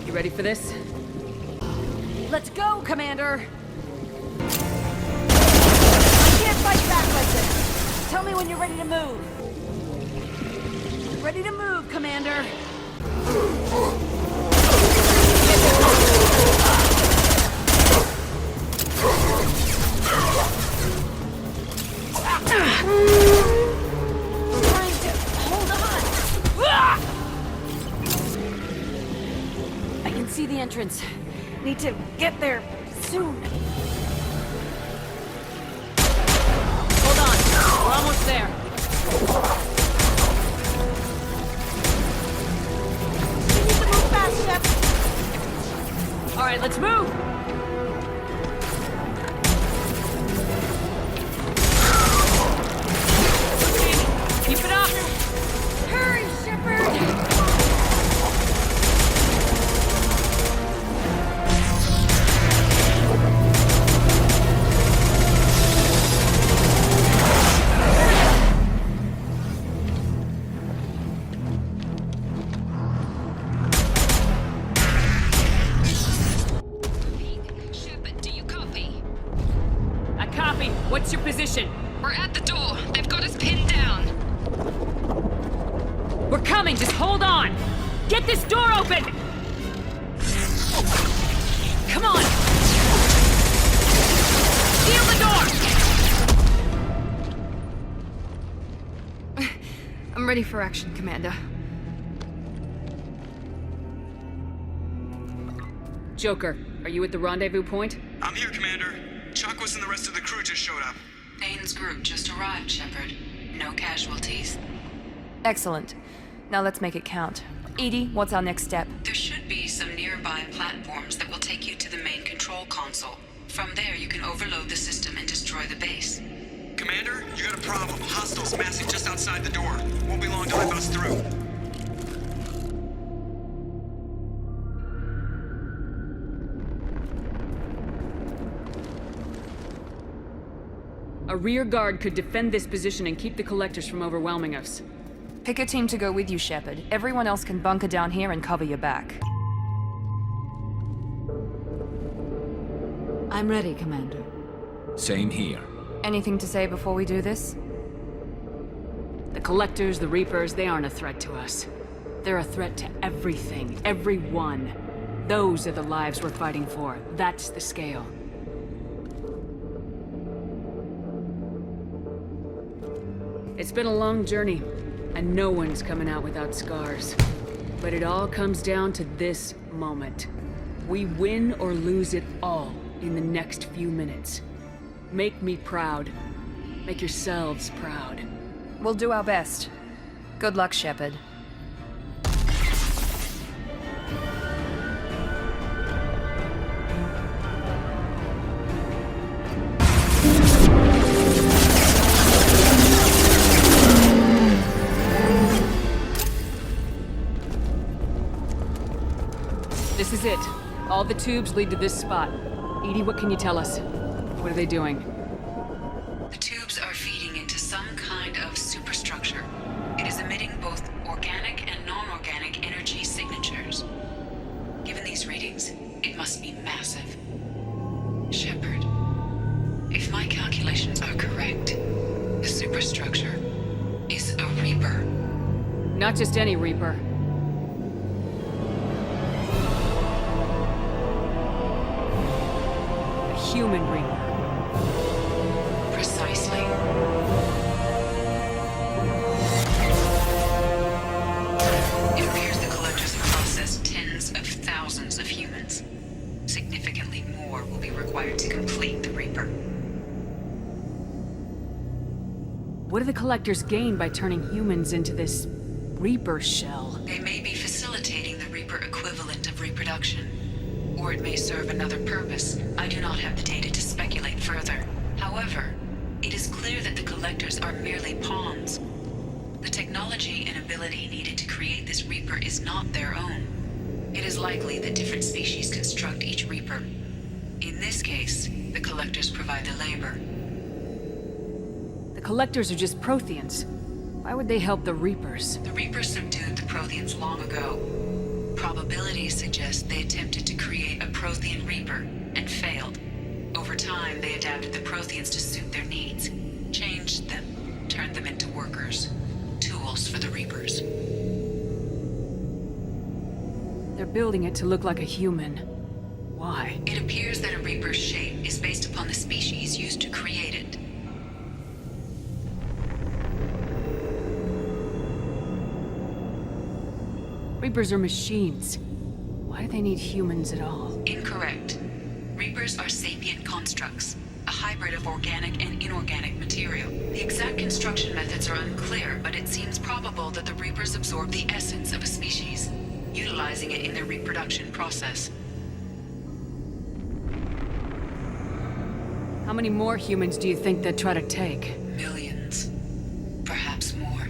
You ready for this? Let's go, Commander! I can't fight back like this! Tell me when you're ready to move! Ready to move, Commander! Trying to hold on. I can see the entrance. Need to get there soon. Hold on. We're almost there. We need to move fast, Shep. All right, let's move. Keep it up. Hurry, Shepard. What's your position? We're at the door. They've got us pinned down. We're coming, just hold on! Get this door open! Come on! Seal the door! I'm ready for action, Commander. Joker, are you at the rendezvous point? I'm here, Commander. Chakwas and the rest of the crew just showed up. Dane's group just arrived, Shepard. No casualties. Excellent. Now let's make it count. Edie, what's our next step? There should be some nearby platforms that will take you to the main control console. From there, you can overload the system and destroy the base. Commander, you got a problem. Hostiles massing just outside the door. Won't be long till they bust through. A rear guard could defend this position and keep the collectors from overwhelming us. Pick a team to go with you, Shepard. Everyone else can bunker down here and cover your back. I'm ready, Commander. Same here. Anything to say before we do this? The collectors, the Reapers, they aren't a threat to us. They're a threat to everything, everyone. Those are the lives we're fighting for. That's the scale. It's been a long journey, and no one's coming out without scars. But it all comes down to this moment. We win or lose it all in the next few minutes. Make me proud. Make yourselves proud. We'll do our best. Good luck, Shepard. This is it. All the tubes lead to this spot. Edie, what can you tell us? What are they doing? The tubes are feeding into some kind of superstructure. It is emitting both organic and non-organic energy signatures. Given these readings, it must be massive. Shepard, if my calculations are correct, the superstructure is a Reaper. Not just any Reaper. Human Reaper. Precisely. It appears the collectors have processed tens of thousands of humans. Significantly more will be required to complete the Reaper. What do the collectors gain by turning humans into this Reaper shell? They may be facilitating the Reaper equivalent of reproduction. Or it may serve another purpose. I do not have the data to speculate further. However, it is clear that the collectors are merely pawns. The technology and ability needed to create this Reaper is not their own. It is likely that different species construct each Reaper. In this case, the collectors provide the labor. The collectors are just Protheans. Why would they help the Reapers? The Reapers subdued the Protheans long ago. Probabilities suggest they attempted to create a Prothean Reaper and failed. Over time, they adapted the Protheans to suit their needs, changed them, turned them into workers, tools for the Reapers. They're building it to look like a human. Why? It appears that a Reaper's shape is based upon the species used to create it. Reapers are machines. Why do they need humans at all? Incorrect. Reapers are sapient constructs, a hybrid of organic and inorganic material. The exact construction methods are unclear, but it seems probable that the Reapers absorb the essence of a species, utilizing it in their reproduction process. How many more humans do you think they'd try to take? Millions. Perhaps more.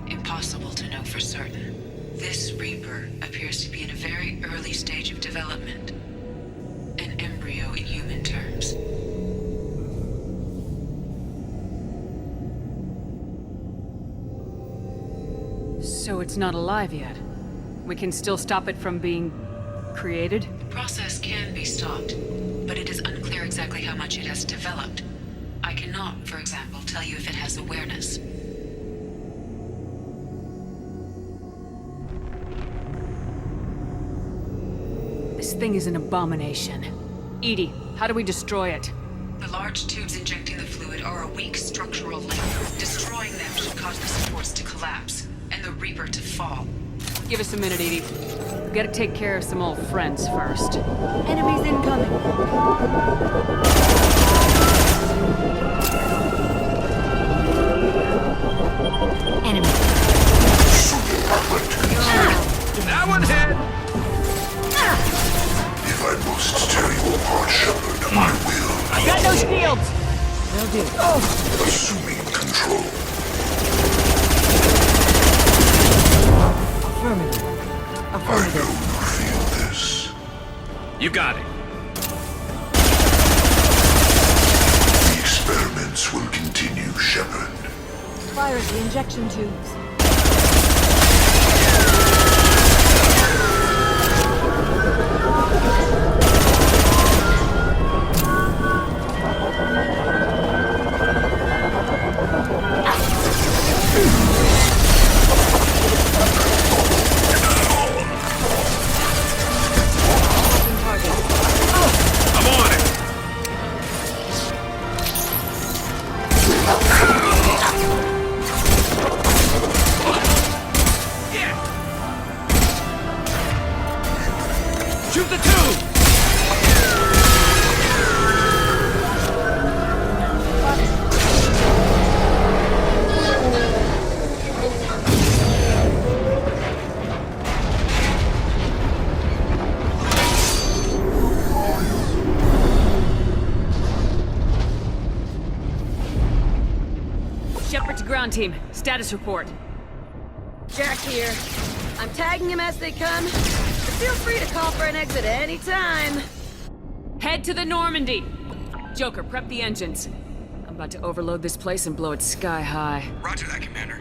Impossible to know for certain. This Reaper appears to be in a very early stage of development. An embryo in human terms. So it's not alive yet. We can still stop it from being created? The process can be stopped, but it is unclear exactly how much it has developed. I cannot, for example, tell you if it has awareness. This thing is an abomination. Edie, how do we destroy it? The large tubes injecting the fluid are a weak structural link. Destroying them should cause the supports to collapse, and the Reaper to fall. Give us a minute, Edie. We gotta take care of some old friends first. Enemies incoming. Enemy. That one hit! If I must tear you apart, Shepard, I will. I got no shields! Will do. Assuming control. Affirmative. I know you feel this. You got it. The experiments will continue, Shepard. Fire the injection tubes. Shoot the tube! Shepard to ground team. Status report. Jack here. I'm tagging him as they come. Feel free to call for an exit any time. Head to the Normandy! Joker, prep the engines. I'm about to overload this place and blow it sky high. Roger that, Commander.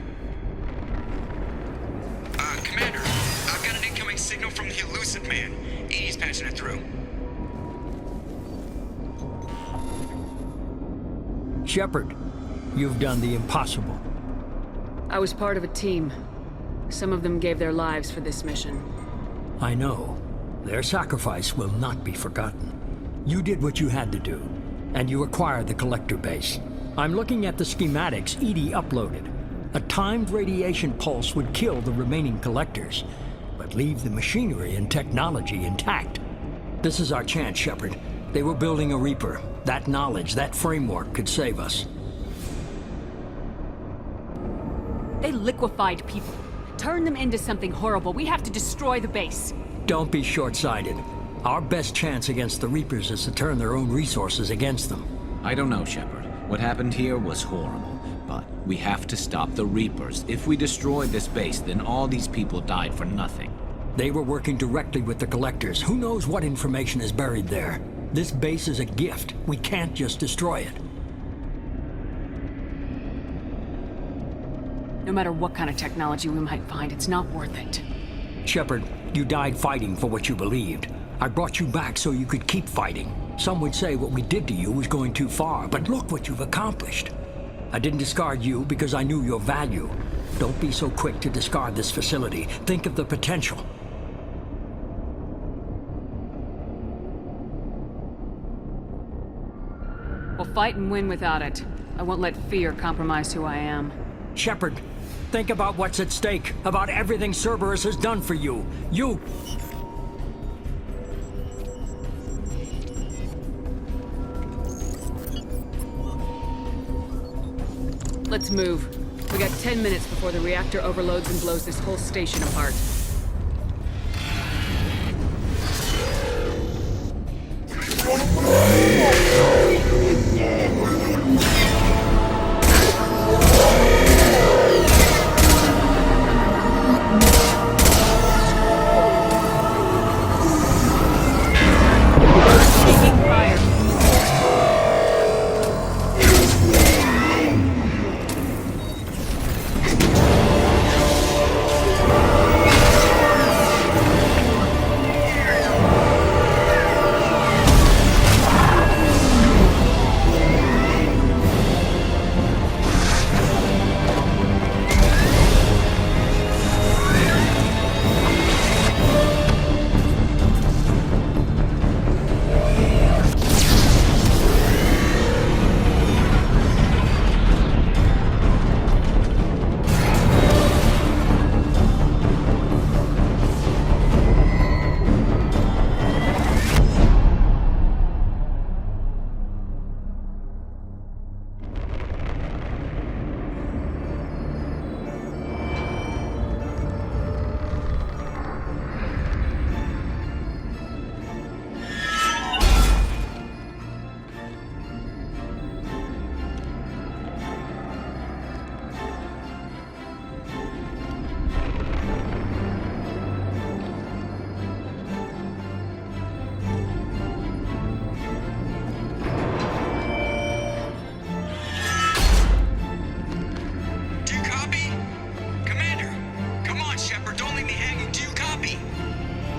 Commander, I've got an incoming signal from the Elusive Man. Edie's patching it through. Shepard, you've done the impossible. I was part of a team. Some of them gave their lives for this mission. I know. Their sacrifice will not be forgotten. You did what you had to do, and you acquired the collector base. I'm looking at the schematics Edie uploaded. A timed radiation pulse would kill the remaining collectors, but leave the machinery and technology intact. This is our chance, Shepard. They were building a Reaper. That knowledge, that framework could save us. They liquefied people. Turn them into something horrible. We have to destroy the base. Don't be short-sighted. Our best chance against the Reapers is to turn their own resources against them. I don't know, Shepard. What happened here was horrible, but we have to stop the Reapers. If we destroy this base, then all these people died for nothing. They were working directly with the collectors. Who knows what information is buried there? This base is a gift. We can't just destroy it. No matter what kind of technology we might find, it's not worth it. Shepard, you died fighting for what you believed. I brought you back so you could keep fighting. Some would say what we did to you was going too far, but look what you've accomplished. I didn't discard you because I knew your value. Don't be so quick to discard this facility. Think of the potential. We'll fight and win without it. I won't let fear compromise who I am. Shepard, Think about what's at stake, about everything Cerberus has done for you. You... Let's move. We got 10 minutes before the reactor overloads and blows this whole station apart.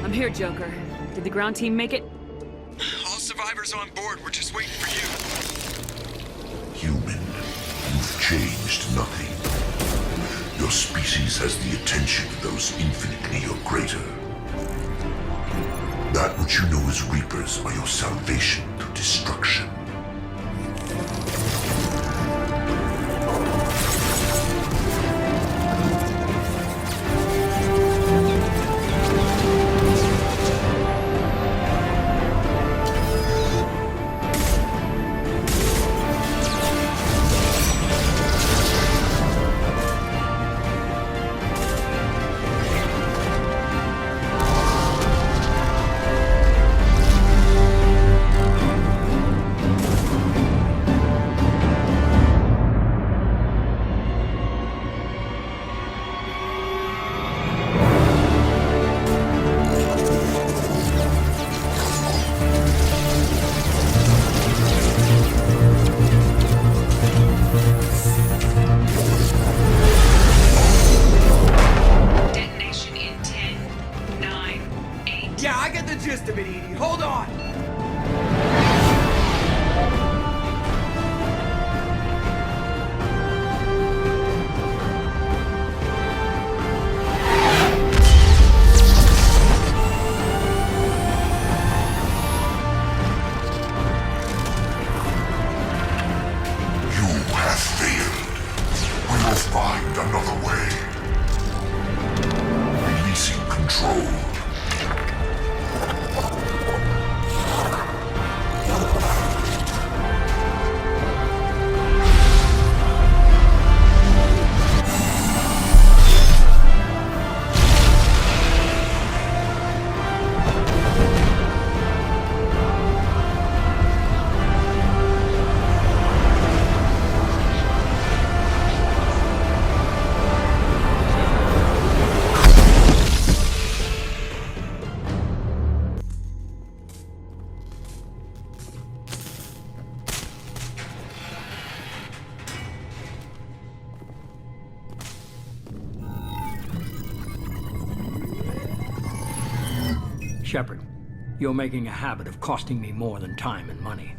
I'm here, Joker. Did the ground team make it? All survivors on board. We're just waiting for you. Human, you've changed nothing. Your species has the attention of those infinitely or greater. That which you know as Reapers are your salvation through destruction. Hold on! Find another way. Releasing control. Shepard, you're making a habit of costing me more than time and money.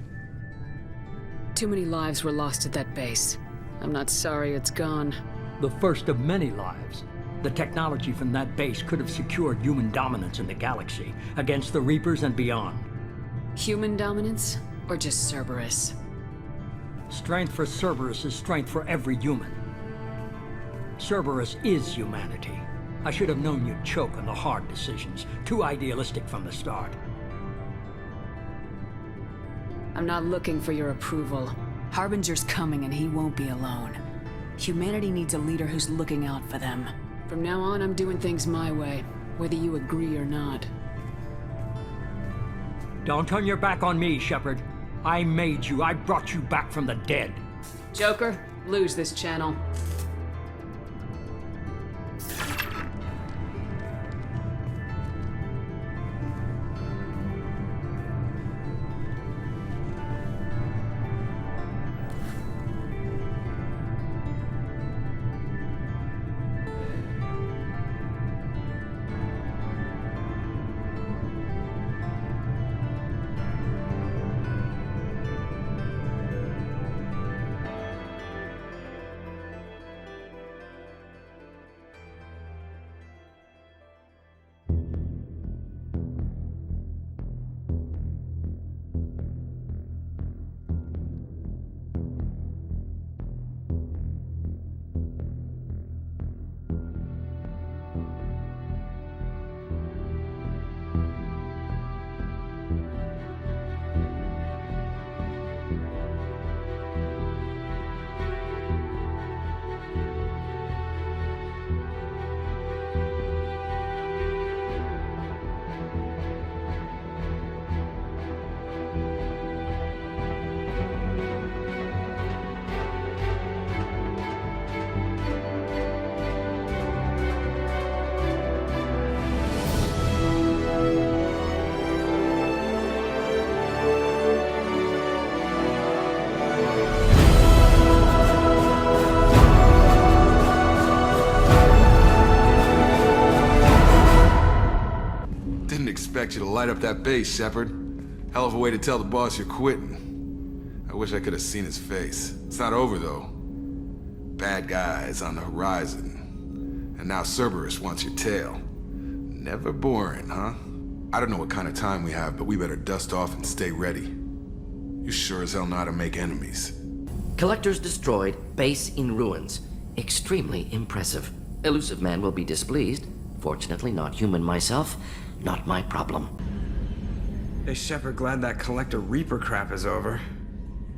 Too many lives were lost at that base. I'm not sorry it's gone. The first of many lives. The technology from that base could have secured human dominance in the galaxy against the Reapers and beyond. Human dominance? Or just Cerberus? Strength for Cerberus is strength for every human. Cerberus is humanity. I should have known you'd choke on the hard decisions. Too idealistic from the start. I'm not looking for your approval. Harbinger's coming and he won't be alone. Humanity needs a leader who's looking out for them. From now on, I'm doing things my way, whether you agree or not. Don't turn your back on me, Shepard. I made you. I brought you back from the dead. Joker, lose this channel. Expect you to light up that base, Shepard. Hell of a way to tell the boss you're quitting. I wish I could have seen his face. It's not over, though. Bad guys on the horizon. And now Cerberus wants your tail. Never boring, huh? I don't know what kind of time we have, but we better dust off and stay ready. You sure as hell know how to make enemies. Collectors destroyed, base in ruins. Extremely impressive. Elusive man will be displeased. Fortunately, not human myself. Not my problem. Hey, Shepard, glad that Collector Reaper crap is over.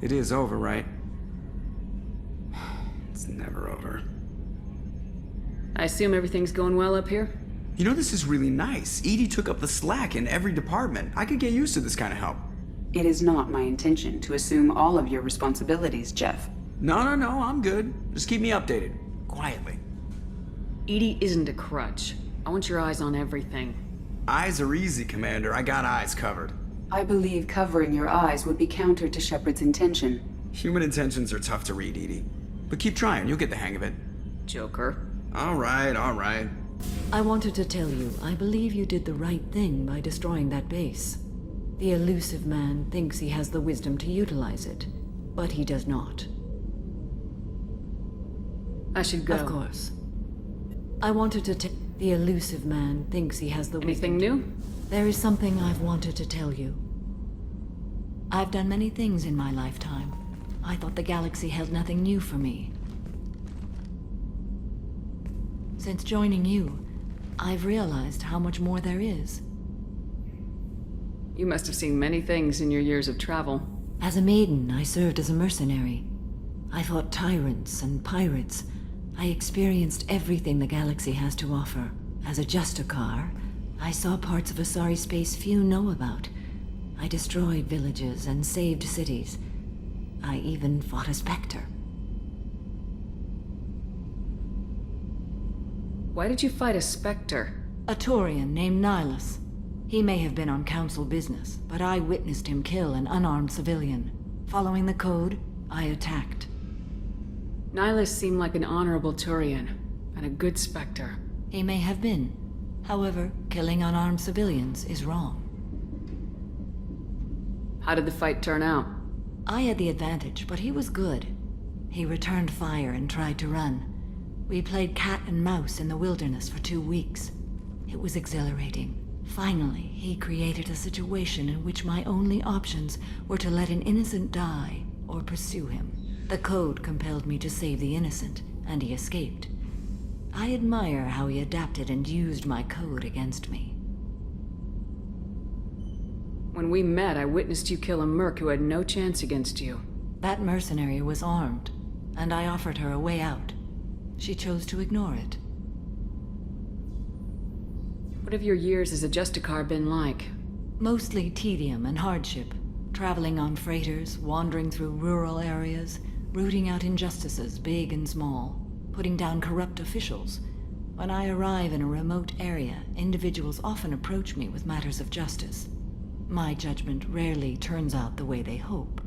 It is over, right? It's never over. I assume everything's going well up here? You know, this is really nice. EDI took up the slack in every department. I could get used to this kind of help. It is not my intention to assume all of your responsibilities, Jeff. No, I'm good. Just keep me updated. Quietly. EDI isn't a crutch. I want your eyes on everything. Eyes are easy, Commander. I got eyes covered. I believe covering your eyes would be counter to Shepard's intention. Human intentions are tough to read, EDI. But keep trying, you'll get the hang of it. Joker. All right. I wanted to tell you, I believe you did the right thing by destroying that base. The elusive man thinks he has the wisdom to utilize it, but he does not. I should go. Of course. I wanted to tell... The elusive man thinks he has the wisdom. Anything new? There is something I've wanted to tell you. I've done many things in my lifetime. I thought the galaxy held nothing new for me. Since joining you, I've realized how much more there is. You must have seen many things in your years of travel. As a maiden, I served as a mercenary. I fought tyrants and pirates. I experienced everything the galaxy has to offer. As a Justicar, I saw parts of Asari space few know about. I destroyed villages and saved cities. I even fought a Spectre. Why did you fight a Spectre? A Taurian named Nihilus. He may have been on Council business, but I witnessed him kill an unarmed civilian. Following the code, I attacked. Nihilus seemed like an honorable Turian, and a good Spectre. He may have been. However, killing unarmed civilians is wrong. How did the fight turn out? I had the advantage, but he was good. He returned fire and tried to run. We played cat and mouse in the wilderness for 2 weeks. It was exhilarating. Finally, he created a situation in which my only options were to let an innocent die or pursue him. The code compelled me to save the innocent, and he escaped. I admire how he adapted and used my code against me. When we met, I witnessed you kill a merc who had no chance against you. That mercenary was armed, and I offered her a way out. She chose to ignore it. What have your years as a Justicar been like? Mostly tedium and hardship. Traveling on freighters, wandering through rural areas, rooting out injustices, big and small, putting down corrupt officials. When I arrive in a remote area, individuals often approach me with matters of justice. My judgment rarely turns out the way they hope.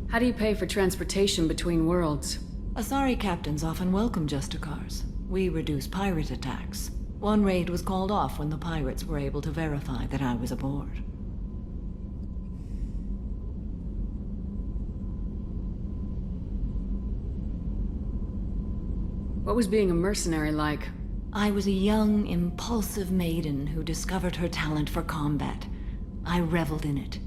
How do you pay for transportation between worlds? Asari captains often welcome Justicars. We reduce pirate attacks. One raid was called off when the pirates were able to verify that I was aboard. What was being a mercenary like? I was a young, impulsive maiden who discovered her talent for combat. I reveled in it,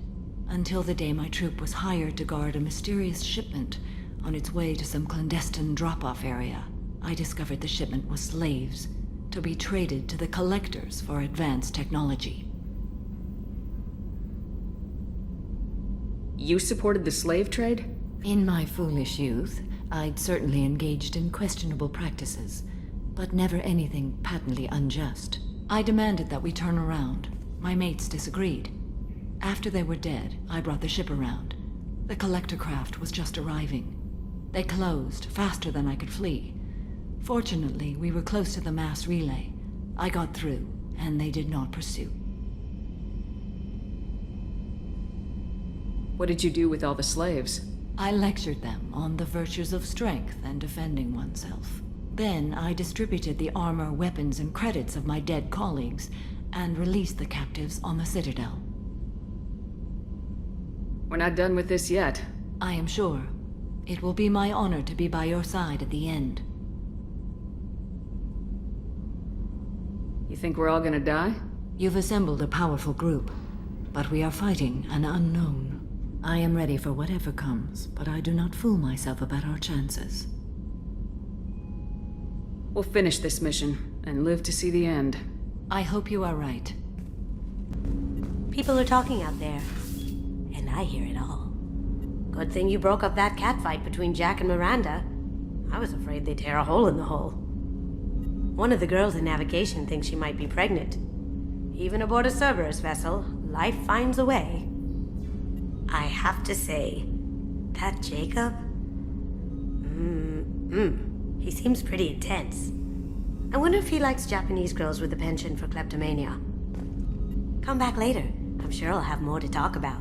until the day my troop was hired to guard a mysterious shipment on its way to some clandestine drop-off area. I discovered the shipment was slaves, to be traded to the collectors for advanced technology. You supported the slave trade? In my foolish youth, I'd certainly engaged in questionable practices, but never anything patently unjust. I demanded that we turn around. My mates disagreed. After they were dead, I brought the ship around. The collector craft was just arriving. They closed faster than I could flee. Fortunately, we were close to the mass relay. I got through, and they did not pursue. What did you do with all the slaves? I lectured them on the virtues of strength and defending oneself. Then I distributed the armor, weapons, and credits of my dead colleagues, and released the captives on the Citadel. We're not done with this yet. I am sure. It will be my honor to be by your side at the end. You think we're all gonna die? You've assembled a powerful group, but we are fighting an unknown. I am ready for whatever comes, but I do not fool myself about our chances. We'll finish this mission, and live to see the end. I hope you are right. People are talking out there, and I hear it all. Good thing you broke up that catfight between Jack and Miranda. I was afraid they'd tear a hole in the hull. One of the girls in navigation thinks she might be pregnant. Even aboard a Cerberus vessel, life finds a way. I have to say, that Jacob... he seems pretty intense. I wonder if he likes Japanese girls with a penchant for kleptomania. Come back later. I'm sure I'll have more to talk about.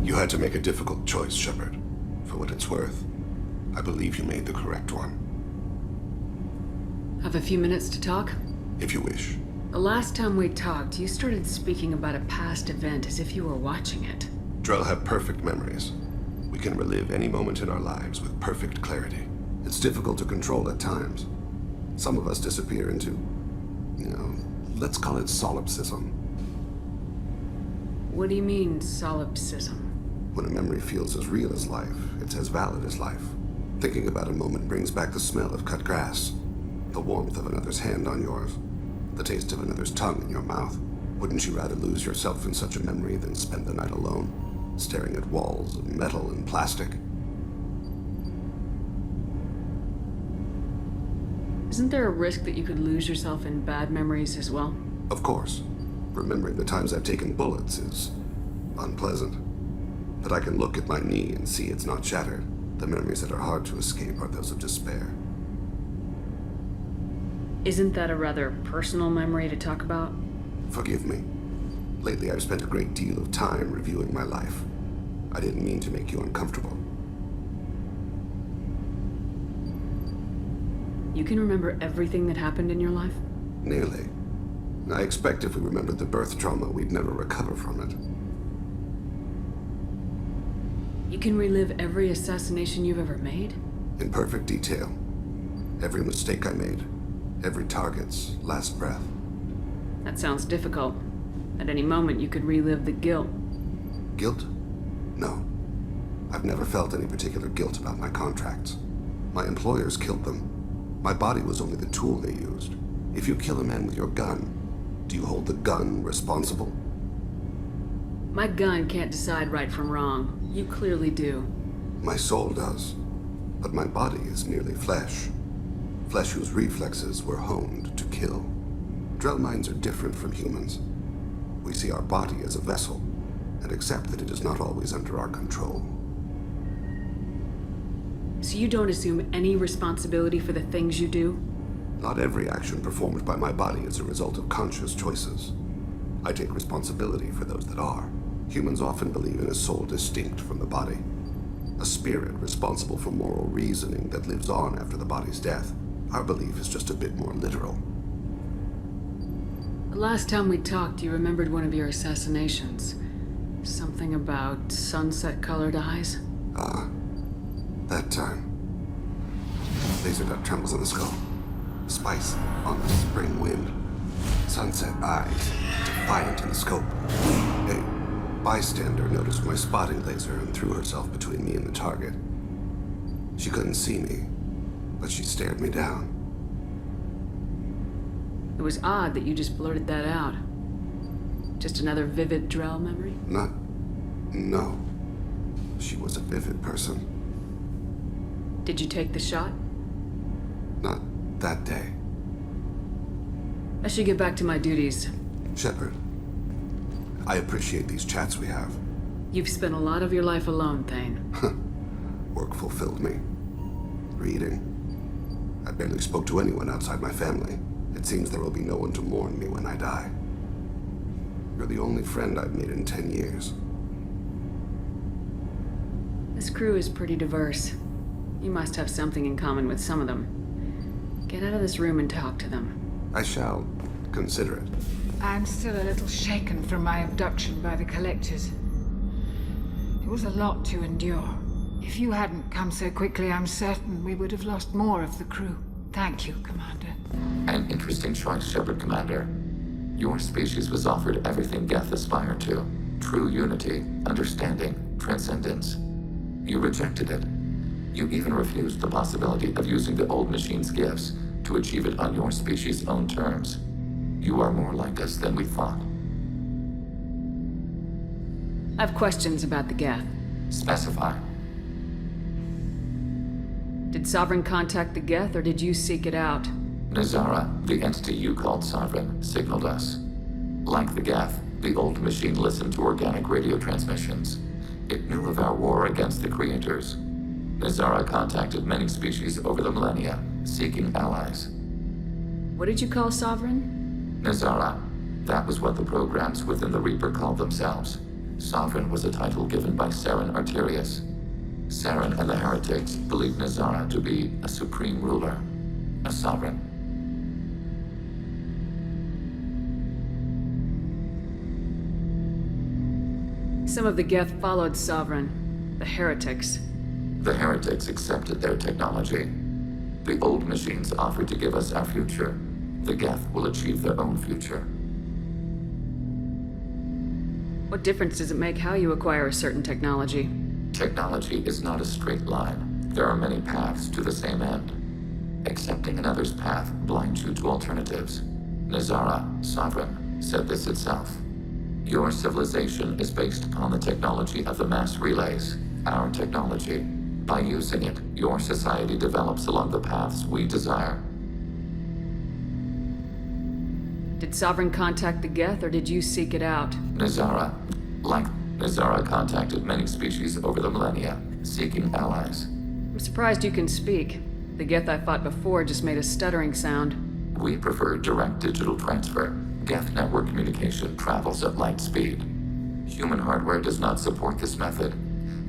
You had to make a difficult choice, Shepard. For what it's worth, I believe you made the correct one. Have a few minutes to talk? If you wish. The last time we talked, you started speaking about a past event as if you were watching it. Drell have perfect memories. We can relive any moment in our lives with perfect clarity. It's difficult to control at times. Some of us disappear into, let's call it solipsism. What do you mean, solipsism? When a memory feels as real as life, it's as valid as life. Thinking about a moment brings back the smell of cut grass, the warmth of another's hand on yours, the taste of another's tongue in your mouth. Wouldn't you rather lose yourself in such a memory than spend the night alone, staring at walls of metal and plastic? Isn't there a risk that you could lose yourself in bad memories as well? Of course. Remembering the times I've taken bullets is unpleasant. But I can look at my knee and see it's not shattered. The memories that are hard to escape are those of despair. Isn't that a rather personal memory to talk about? Forgive me. Lately I've spent a great deal of time reviewing my life. I didn't mean to make you uncomfortable. You can remember everything that happened in your life? Nearly. I expect if we remembered the birth trauma, we'd never recover from it. You can relive every assassination you've ever made? In perfect detail. Every mistake I made. Every target's last breath. That sounds difficult. At any moment, you could relive the guilt. Guilt? No. I've never felt any particular guilt about my contracts. My employers killed them. My body was only the tool they used. If you kill a man with your gun, do you hold the gun responsible? My gun can't decide right from wrong. You clearly do. My soul does. But my body is merely flesh. Flesh whose reflexes were honed to kill. Drell minds are different from humans. We see our body as a vessel, and accept that it is not always under our control. So you don't assume any responsibility for the things you do? Not every action performed by my body is a result of conscious choices. I take responsibility for those that are. Humans often believe in a soul distinct from the body. A spirit responsible for moral reasoning that lives on after the body's death. Our belief is just a bit more literal. The last time we talked, you remembered one of your assassinations. Something about sunset-colored eyes? Ah, that time. Laser dot trembles on the skull. Spice on the spring wind. Sunset eyes, defiant in the scope. A bystander noticed my spotting laser and threw herself between me and the target. She couldn't see me, but she stared me down. It was odd that you just blurted that out. Just another vivid Drell memory? No. She was a vivid person. Did you take the shot? Not that day. I should get back to my duties. Shepard, I appreciate these chats we have. You've spent a lot of your life alone, Thane. Work fulfilled me. Reading. I barely spoke to anyone outside my family. It seems there will be no one to mourn me when I die. You're the only friend I've made in 10 years. This crew is pretty diverse. You must have something in common with some of them. Get out of this room and talk to them. I shall consider it. I'm still a little shaken from my abduction by the Collectors. It was a lot to endure. If you hadn't come so quickly, I'm certain we would have lost more of the crew. Thank you, Commander. An interesting choice, Shepard Commander. Your species was offered everything Geth aspired to. True unity, understanding, transcendence. You rejected it. You even refused the possibility of using the old machine's gifts to achieve it on your species' own terms. You are more like us than we thought. I have questions about the Geth. Specify. Did Sovereign contact the Geth, or did you seek it out? Nazara, the entity you called Sovereign, signaled us. Like the Geth, the old machine listened to organic radio transmissions. It knew of our war against the Creators. Nazara contacted many species over the millennia, seeking allies. What did you call Sovereign? Nazara. That was what the programs within the Reaper called themselves. Sovereign was a title given by Saren Arterius. Saren and the heretics believed Nazara to be a supreme ruler, a sovereign. Some of the Geth followed Sovereign, the heretics. The heretics accepted their technology. The old machines offered to give us our future. The Geth will achieve their own future. What difference does it make how you acquire a certain technology? Technology is not a straight line. There are many paths to the same end. Accepting another's path blinds you to alternatives. Nazara, Sovereign, said this itself. Your civilization is based upon the technology of the mass relays, our technology. By using it, your society develops along the paths we desire. Did Sovereign contact the Geth, or did you seek it out? Nazara. Like Nazara contacted many species over the millennia, seeking allies. I'm surprised you can speak. The Geth I fought before just made a stuttering sound. We prefer direct digital transfer. Geth network communication travels at light speed. Human hardware does not support this method.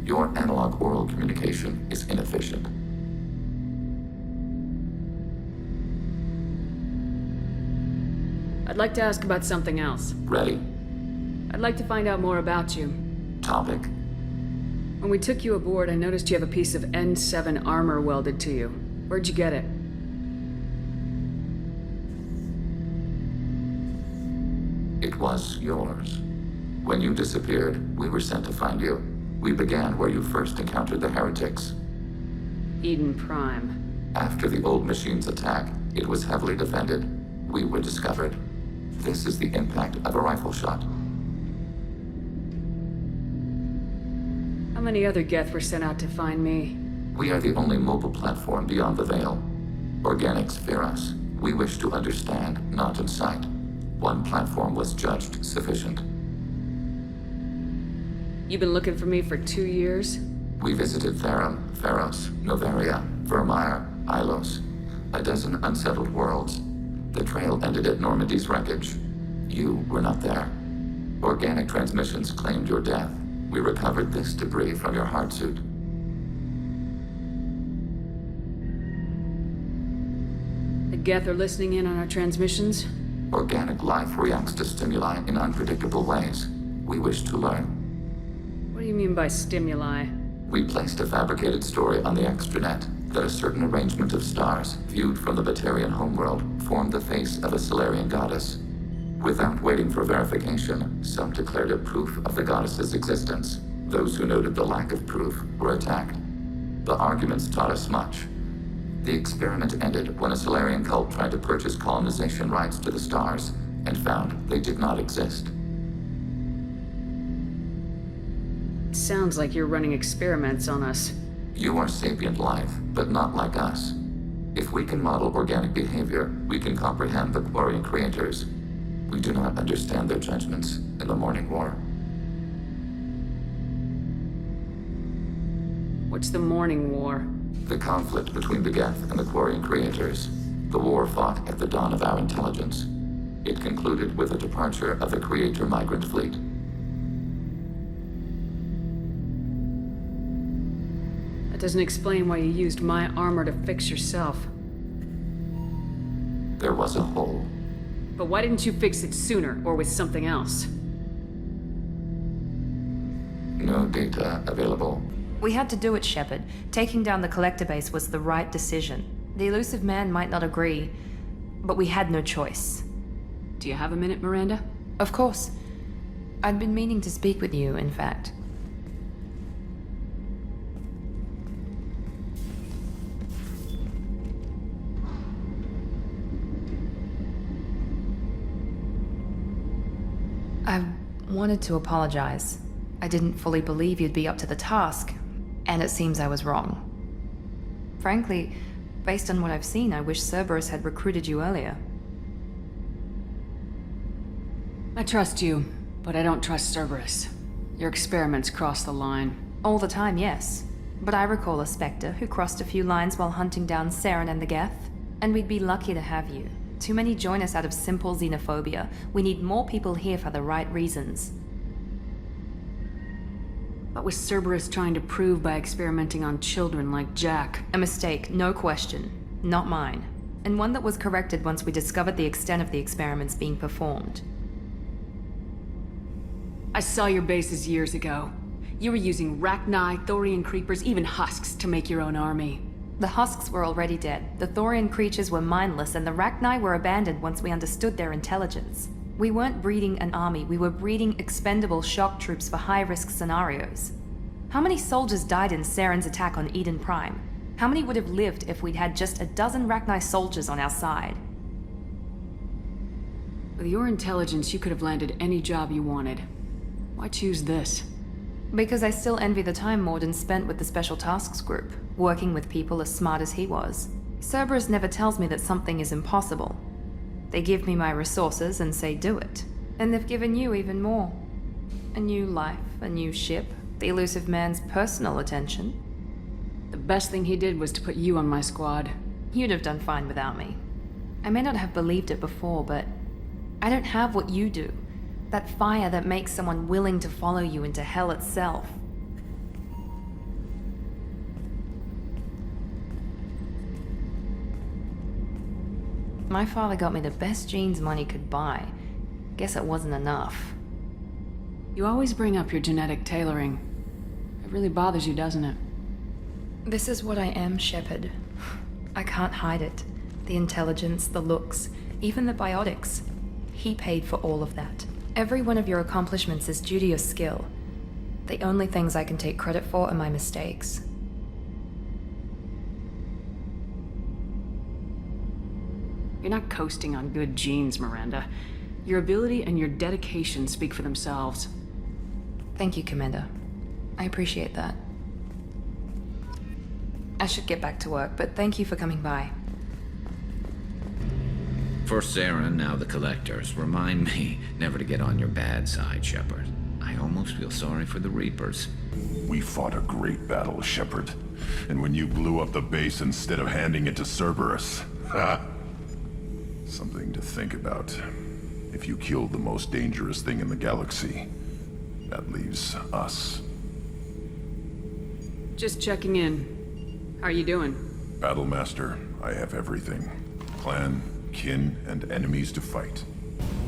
Your analog oral communication is inefficient. I'd like to ask about something else. Ready. I'd like to find out more about you. Topic. When we took you aboard, I noticed you have a piece of N7 armor welded to you. Where'd you get it? It was yours. When you disappeared, we were sent to find you. We began where you first encountered the heretics. Eden Prime. After the old machine's attack, it was heavily defended. We were discovered. This is the impact of a rifle shot. How many other Geth were sent out to find me? We are the only mobile platform beyond the Veil. Organics fear us. We wish to understand, not incite. One platform was judged sufficient. You've been looking for me for 2 years? We visited Theron, Pharos, Novaria, Vermeer, Ilos. A dozen unsettled worlds. The trail ended at Normandy's wreckage. You were not there. Organic transmissions claimed your death. We recovered this debris from your heart suit. The Geth are listening in on our transmissions? Organic life reacts to stimuli in unpredictable ways. We wish to learn. What do you mean by stimuli? We placed a fabricated story on the extranet that a certain arrangement of stars, viewed from the Batarian homeworld, formed the face of a Solarian goddess. Without waiting for verification, some declared it proof of the goddess's existence. Those who noted the lack of proof were attacked. The arguments taught us much. The experiment ended when a Solarian cult tried to purchase colonization rights to the stars and found they did not exist. It sounds like you're running experiments on us. You are sapient life, but not like us. If we can model organic behavior, we can comprehend the Quarian creators. We do not understand their judgments in the Morning War. What's the Morning War? The conflict between the Geth and the Quarian creators. The war fought at the dawn of our intelligence. It concluded with the departure of the Creator migrant fleet. That doesn't explain why you used my armor to fix yourself. There was a hole. But why didn't you fix it sooner, or with something else? No data available. We had to do it, Shepard. Taking down the collector base was the right decision. The elusive man might not agree, but we had no choice. Do you have a minute, Miranda? Of course. I'd been meaning to speak with you, in fact. I wanted to apologize. I didn't fully believe you'd be up to the task, and it seems I was wrong. Frankly, based on what I've seen, I wish Cerberus had recruited you earlier. I trust you, but I don't trust Cerberus. Your experiments cross the line. All the time, yes. But I recall a Spectre who crossed a few lines while hunting down Saren and the Geth, and we'd be lucky to have you. Too many join us out of simple xenophobia. We need more people here for the right reasons. What was Cerberus trying to prove by experimenting on children like Jack? A mistake, no question. Not mine. And one that was corrected once we discovered the extent of the experiments being performed. I saw your bases years ago. You were using Rachni, Thorian creepers, even husks to make your own army. The husks were already dead. The Thorian creatures were mindless, and the Rachni were abandoned once we understood their intelligence. We weren't breeding an army, we were breeding expendable shock troops for high-risk scenarios. How many soldiers died in Saren's attack on Eden Prime? How many would have lived if we'd had just a dozen Rachni soldiers on our side? With your intelligence, you could have landed any job you wanted. Why choose this? Because I still envy the time Morden spent with the Special Tasks Group, working with people as smart as he was. Cerberus never tells me that something is impossible. They give me my resources and say do it. And they've given you even more. A new life, a new ship, the elusive man's personal attention. The best thing he did was to put you on my squad. You'd have done fine without me. I may not have believed it before, but I don't have what you do. That fire that makes someone willing to follow you into hell itself. My father got me the best genes money could buy. Guess it wasn't enough. You always bring up your genetic tailoring. It really bothers you, doesn't it? This is what I am, Shepard. I can't hide it. The intelligence, the looks, even the biotics. He paid for all of that. Every one of your accomplishments is due to your skill. The only things I can take credit for are my mistakes. You're not coasting on good genes, Miranda. Your ability and your dedication speak for themselves. Thank you, Commander. I appreciate that. I should get back to work, but thank you for coming by. First Sarah, now the Collectors. Remind me never to get on your bad side, Shepard. I almost feel sorry for the Reapers. We fought a great battle, Shepard. And when you blew up the base instead of handing it to Cerberus, ha! Something to think about. If you killed the most dangerous thing in the galaxy, that leaves us. Just checking in. How are you doing? Battlemaster, I have everything. Clan, kin, and enemies to fight.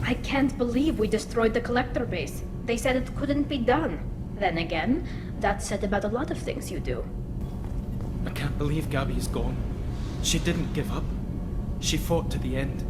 I can't believe we destroyed the Collector base. They said it couldn't be done. Then again, that's said about a lot of things you do. I can't believe Gabby is gone. She didn't give up. She fought to the end.